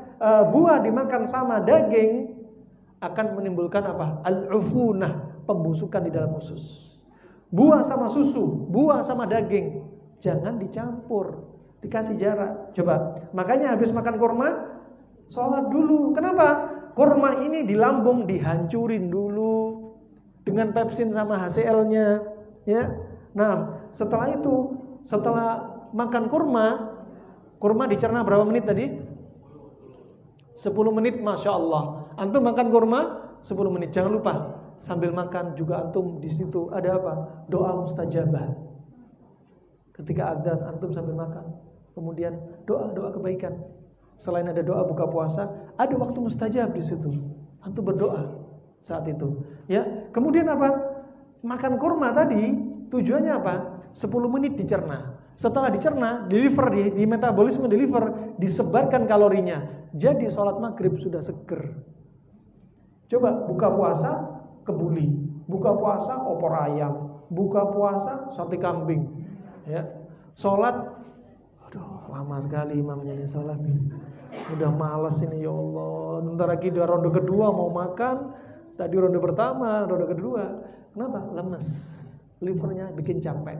buah dimakan sama daging akan menimbulkan apa? Al-ufunah, pembusukan di dalam usus. Buah sama susu, buah sama daging, jangan dicampur, dikasih jarak. Coba, makanya habis makan kurma, sholat dulu. Kenapa? Kurma ini di lambung dihancurin dulu dengan pepsin sama HCl-nya, ya. Nah, setelah itu, setelah makan kurma dicerna berapa menit tadi? 10 menit, Masya Allah. Antum makan kurma 10 menit, jangan lupa. Sambil makan juga antum di situ ada apa? Doa mustajabah. Ketika adzan antum sambil makan, kemudian doa kebaikan. Selain ada doa buka puasa, ada waktu mustajab di situ. Antum berdoa saat itu. Ya, kemudian apa? Makan kurma tadi tujuannya apa? 10 menit dicerna. Setelah dicerna, deliver di metabolisme deliver, disebarkan kalorinya. Jadi sholat maghrib sudah seger. Coba buka puasa kebuli, buka puasa opor ayam, buka puasa sate kambing, ya. Sholat, aduh lama sekali imamnya ini sholat. Udah malas ini, ya Allah. Bentar lagi udah ronde kedua mau makan. Tadi ronde pertama, ronde kedua. Kenapa? Lemes, livernya bikin capek.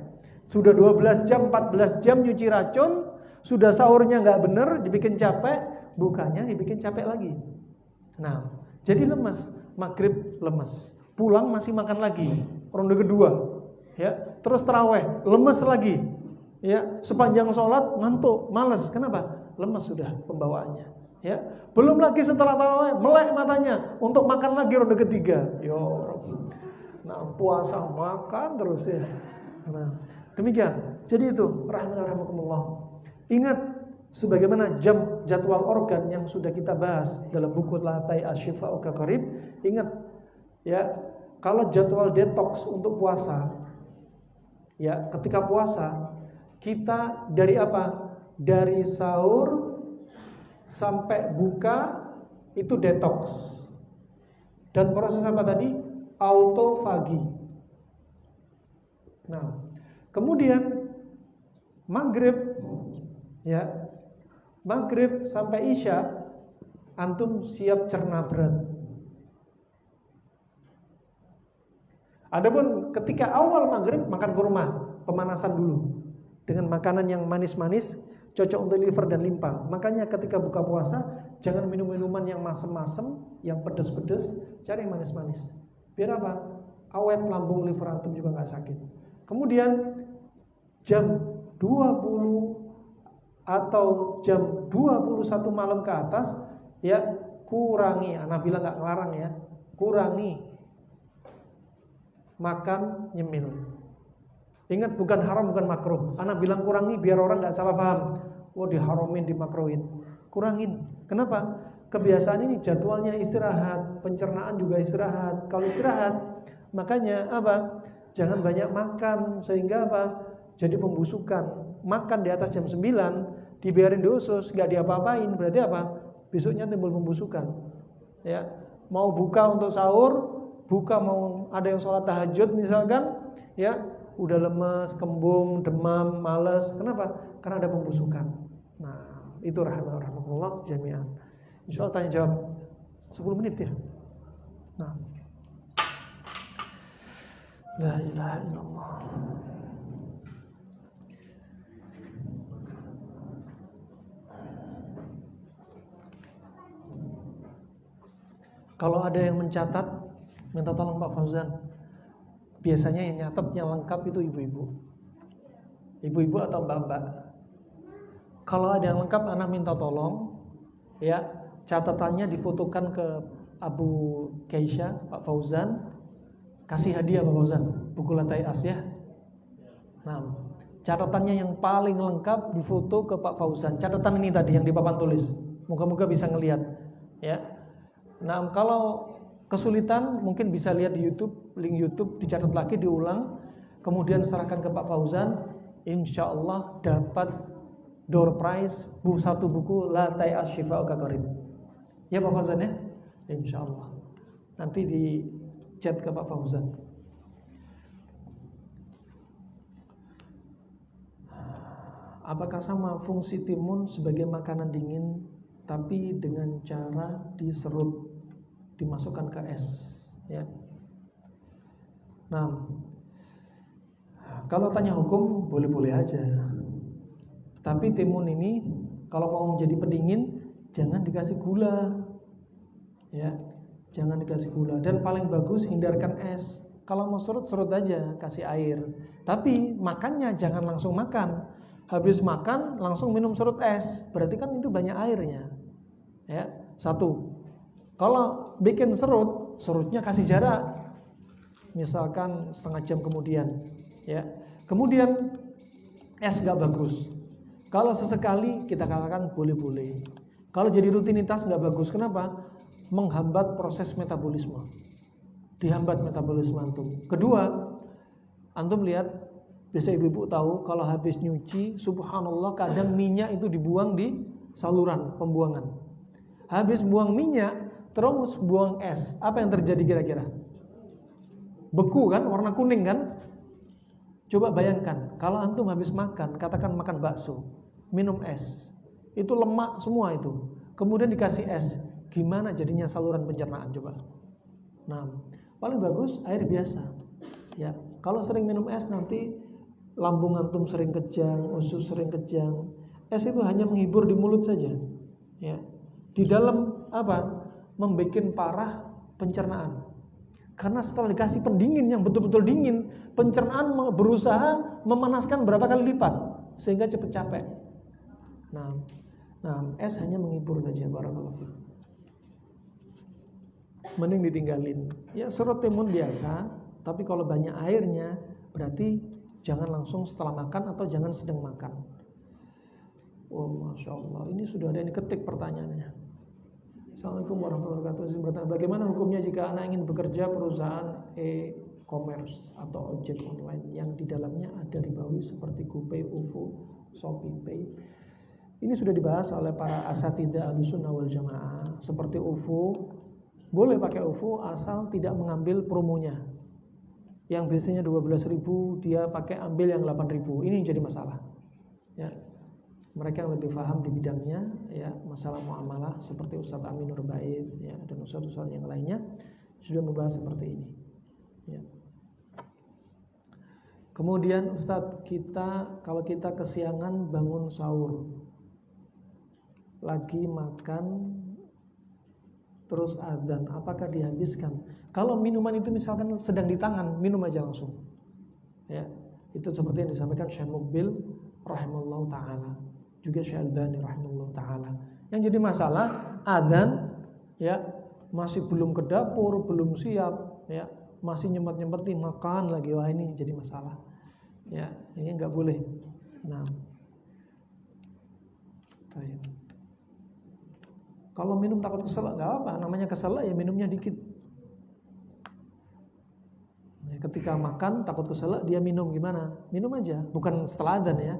Sudah 12 jam, 14 jam nyuci racun, sudah sahurnya nggak bener, dibikin capek, bukanya dibikin capek lagi. Nah, jadi lemes, maghrib lemes. Pulang masih makan lagi, ronde kedua, ya. Terus taraweh, lemes lagi, ya. Sepanjang sholat ngantuk, malas. Kenapa? Lemes sudah pembawaannya, ya. Belum lagi setelah taraweh melek matanya untuk makan lagi ronde ketiga. Yo, Nah, puasa makan terus ya. Nah, demikian. Jadi itu rahimakumullah. Ingat sebagaimana jadwal organ yang sudah kita bahas dalam buku Latai Asy-Syifa'u Qarib. Ingat ya, kalau jadwal detox untuk puasa, ya, ketika puasa kita dari apa? Dari sahur sampai buka itu detox. Dan proses apa tadi? Autofagi. Nah, kemudian maghrib, ya, maghrib sampai isya antum siap cerna berat. Adapun ketika awal maghrib makan kurma, pemanasan dulu dengan makanan yang manis-manis, cocok untuk liver dan limpa. Makanya ketika buka puasa jangan minum minuman yang masem-masem, yang pedes-pedes, cari yang manis-manis. Biar apa? Awet lambung, liver antum juga nggak sakit. Kemudian jam 20 atau jam 21 malam ke atas, ya, kurangi. Anak bilang nggak ngelarang ya, kurangi makan nyemil. Ingat, bukan haram, bukan makruh. Anak bilang kurangi biar orang nggak salah paham. Wah, diharomin, dimakruhin. Kurangin. Kenapa? Kebiasaan ini jadwalnya istirahat, pencernaan juga istirahat. Kalau istirahat, makanya apa? Jangan banyak makan sehingga apa? Jadi pembusukan. Makan di atas jam 9, dibiarin di usus, nggak diapa-apain, berarti apa? Besoknya timbul pembusukan. Ya, mau buka untuk sahur, buka mau ada yang sholat tahajud misalkan, ya, udah lemes, kembung, demam, malas. Kenapa? Karena ada pembusukan. Nah, itu rahmatullah jami'an. Insyaallah tanya jawab 10 menit ya. Nah, la ilaha illallah. Kalau ada yang mencatat, minta tolong Pak Fauzan. Biasanya yang nyatet yang lengkap itu ibu-ibu. Ibu-ibu atau mbak-mbak. Kalau ada yang lengkap, anak minta tolong, ya, catatannya difotokan ke Abu Keisha, Pak Fauzan. Kasih hadiah Pak Fauzan, buku Latai As ya. Nah, catatannya yang paling lengkap difoto ke Pak Fauzan. Catatan ini tadi yang di papan tulis. Moga-moga bisa ngelihat, ya. Nah, kalau kesulitan mungkin bisa lihat di YouTube, link YouTube dicatat lagi, diulang, kemudian serahkan ke Pak Fauzan. Insya Allah dapat door prize satu buku Latai Asy-Syifa'u Qarib. Ya Pak Fauzan ya, Insya Allah. Nanti di chat ke Pak Fauzan. Apakah sama fungsi timun sebagai makanan dingin, tapi dengan cara diserut, dimasukkan ke es, ya. Nah, kalau tanya hukum boleh-boleh aja. Tapi timun ini kalau mau menjadi pendingin jangan dikasih gula, ya, jangan dikasih gula. Dan paling bagus hindarkan es. Kalau mau serut aja, kasih air. Tapi makannya jangan langsung makan. Habis makan langsung minum serut es, berarti kan itu banyak airnya, ya. Satu. Kalau bikin serutnya kasih jarak, misalkan setengah jam kemudian, ya. Kemudian es nggak bagus. Kalau sesekali kita katakan boleh-boleh. Kalau jadi rutinitas nggak bagus. Kenapa? Menghambat proses metabolisme. Dihambat metabolisme antum. Kedua, antum lihat, biasa ibu-ibu tahu kalau habis nyuci, subhanallah kadang minyak itu dibuang di saluran pembuangan. Habis buang minyak, terus buang es. Apa yang terjadi kira-kira? Beku kan, warna kuning kan? Coba bayangkan, kalau antum habis makan, katakan makan bakso, minum es, itu lemak semua itu. Kemudian dikasih es, gimana jadinya saluran pencernaan coba? Nah, paling bagus air biasa. Ya, kalau sering minum es nanti lambung antum sering kejang, usus sering kejang. Es itu hanya menghibur di mulut saja. Ya. Di dalam apa? Membikin parah pencernaan. Karena setelah dikasih pendingin yang betul-betul dingin, pencernaan berusaha memanaskan berapa kali lipat sehingga cepat capek. Nah, es hanya menghibur saja, barakallahu fiik. Mending ditinggalin. Ya, serut timun biasa, Tapi kalau banyak airnya, berarti jangan langsung setelah makan atau jangan sedang makan. Oh, Masya Allah, ini sudah ada yang ketik pertanyaannya. Assalamualaikum warahmatullahi wabarakatuh. Bagaimana hukumnya jika anak ingin bekerja perusahaan e-commerce atau ojek online yang di dalamnya ada ribawi seperti GoPay, OVO, ShopeePay? Ini sudah dibahas oleh para asatidzah Ahlussunnah wal Jamaah. Seperti OVO, boleh pakai OVO asal tidak mengambil promonya. Yang biasanya 12.000 dia pakai ambil yang 8.000. Ini yang jadi masalah. Ya. Mereka yang lebih paham di bidangnya, ya, masalah muamalah seperti Ustadz Amin Nur Bait, ya, dan ustadz-ustadz yang lainnya sudah membahas seperti ini. Ya. Kemudian Ustadz, kalau kita kesiangan bangun sahur, lagi makan terus adzan, apakah dihabiskan? Kalau minuman itu misalkan sedang di tangan, minum aja langsung. Ya, itu seperti yang disampaikan Syekh Muqbil rahimallahu taala, juga Syekh Albani rahimallahu taala. Yang jadi masalah adzan, ya, masih belum ke dapur, belum siap, ya, masih nyempet-nyempeti makan lagi, wah ini jadi masalah. Ya, ini enggak boleh. Nah, baik. Kalau minum takut keselak, nggak apa, namanya keselak ya minumnya dikit. Ketika makan takut keselak dia minum gimana? Minum aja, bukan setelah adzan ya.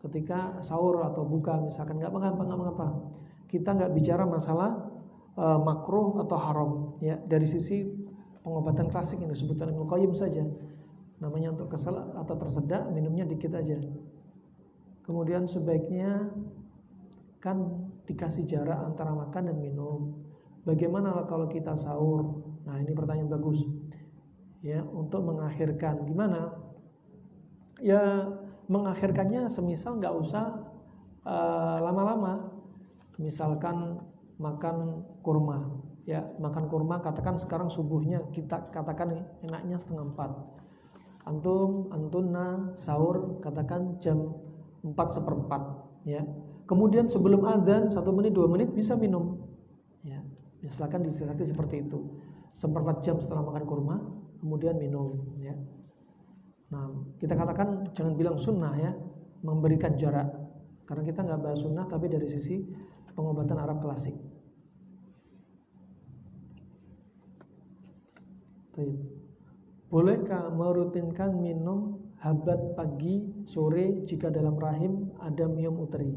Ketika sahur atau buka misalkan, nggak mengapa. Kita nggak bicara masalah makruh atau haram ya, dari sisi pengobatan klasik yang disebutkan Ibnu Qayyim saja. Namanya untuk keselak atau tersedak minumnya dikit aja. Kemudian sebaiknya kan dikasih jarak antara makan dan minum. Bagaimana kalau kita sahur? Nah, ini pertanyaan bagus. Ya, untuk mengakhirkan gimana? Ya, mengakhirkannya semisal nggak usah lama-lama. Misalkan makan kurma, ya, makan kurma katakan sekarang subuhnya kita katakan enaknya 3:30. Antuna sahur katakan jam 4:15, ya. Kemudian sebelum adzan 1 menit 2 menit bisa minum, ya. Misalkan disisati seperti itu, 1/4 jam setelah makan kurma kemudian minum, ya. Nah, kita katakan jangan bilang sunnah ya, memberikan jarak, karena kita nggak bahas sunnah tapi dari sisi pengobatan Arab klasik. Bolehkah merutinkan minum habat pagi sore jika dalam rahim ada miom uteri?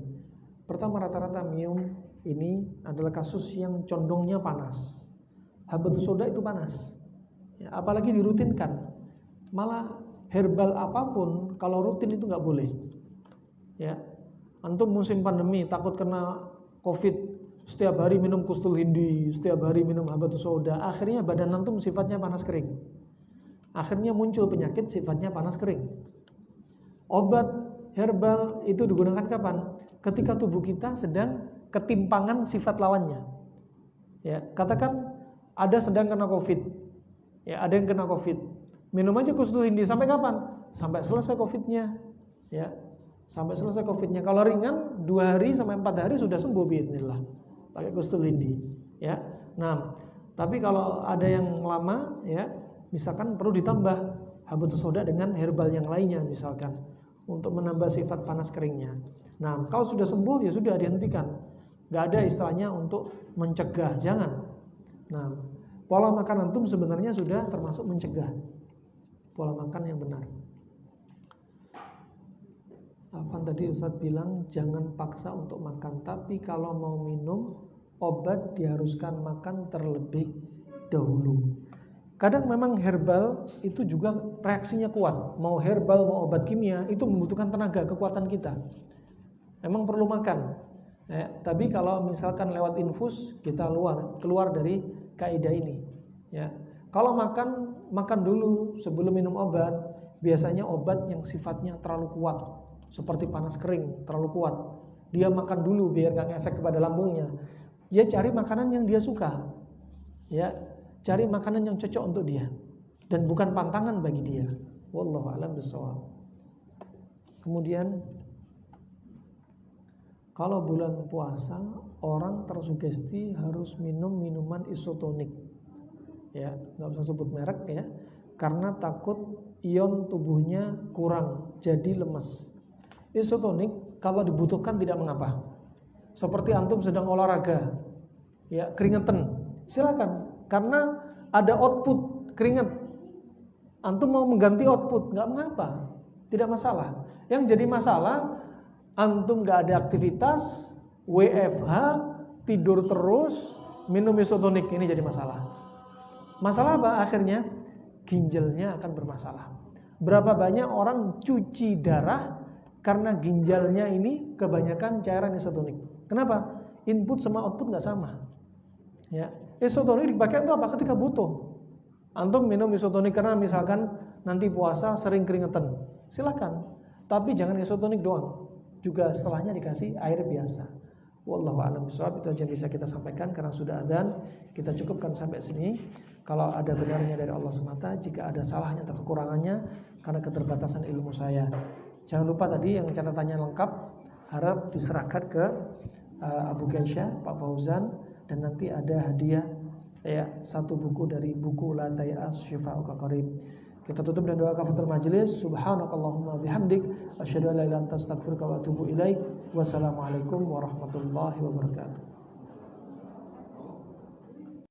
Pertama, rata-rata miom ini adalah kasus yang condongnya panas. Habatus sauda itu panas, ya, apalagi dirutinkan. Malah herbal apapun kalau rutin itu nggak boleh. Ya, antum musim pandemi takut kena COVID, setiap hari minum kustul hindi, setiap hari minum habatus sauda, akhirnya badan antum sifatnya panas kering. Akhirnya muncul penyakit sifatnya panas kering. Obat herbal itu digunakan kapan? Ketika tubuh kita sedang ketimpangan sifat lawannya. Ya, katakan ada sedang kena COVID. Ya, ada yang kena COVID. Minum aja kustul hindi sampai kapan? Sampai selesai COVID-nya. Ya, sampai selesai COVID-nya. Kalau ringan 2 hari sampai 4 hari sudah sembuh biidznillah. Pakai kustul hindi, ya. Nah, tapi kalau ada yang lama, ya, misalkan perlu ditambah habatus sauda dengan herbal yang lainnya misalkan untuk menambah sifat panas keringnya. Nah, kalau sudah sembuh ya sudah dihentikan. Gak ada istilahnya untuk mencegah, jangan. Nah, pola makan antum sebenarnya sudah termasuk mencegah. Pola makan yang benar. Apa tadi Ustadz bilang jangan paksa untuk makan, tapi kalau mau minum obat diharuskan makan terlebih dahulu. Kadang memang herbal itu juga reaksinya kuat. Mau herbal mau obat kimia itu membutuhkan tenaga, kekuatan kita. Emang perlu makan. Ya, tapi kalau misalkan lewat infus kita keluar dari kaidah ini. Ya, kalau makan dulu sebelum minum obat. Biasanya obat yang sifatnya terlalu kuat, seperti panas kering, terlalu kuat. Dia makan dulu biar gak ngefek kepada lambungnya. Dia cari makanan yang dia suka. Ya, cari makanan yang cocok untuk dia dan bukan pantangan bagi dia. Wallahu a'lam bishawab. Kemudian kalau bulan puasa orang tersugesti harus minum minuman isotonik. Ya, nggak usah sebut merek ya. karena takut ion tubuhnya kurang, jadi lemes. Isotonik kalau dibutuhkan tidak mengapa. Seperti antum sedang olahraga, ya keringetan, silakan. Karena ada output keringat. Antum mau mengganti output, nggak mengapa, tidak masalah. Yang jadi masalah, antum nggak ada aktivitas, WFH, tidur terus, minum isotonik, ini jadi masalah. Masalah apa? Akhirnya ginjalnya akan bermasalah. Berapa banyak orang cuci darah karena ginjalnya ini kebanyakan cairan isotonik. Kenapa? Input sama output nggak sama. Ya, isotonik dipakai untuk apa? Ketika butuh. Antum minum isotonik karena misalkan nanti puasa sering keringetan, silakan. Tapi jangan isotonik doang, juga setelahnya dikasih air biasa. Wallahu a'lam bishawab. Itu aja bisa kita sampaikan karena sudah adzan. Kita cukupkan sampai sini. Kalau ada benarnya dari Allah semata, jika ada salahnya atau kekurangannya karena keterbatasan ilmu saya. Jangan lupa tadi yang catatannya lengkap harap diserahkan ke Abu Ghaisya, Pak Fauzan, dan nanti ada hadiah ya satu buku dari buku La Tayas Syifa'uka Qarib. Kita tutup dengan doa kafatul majelis. Subhanakallahumma bihamdik asyhadu an la ilaha illa anta astaghfiruka wa atubu ilaik. Wassalamualaikum warahmatullahi wabarakatuh.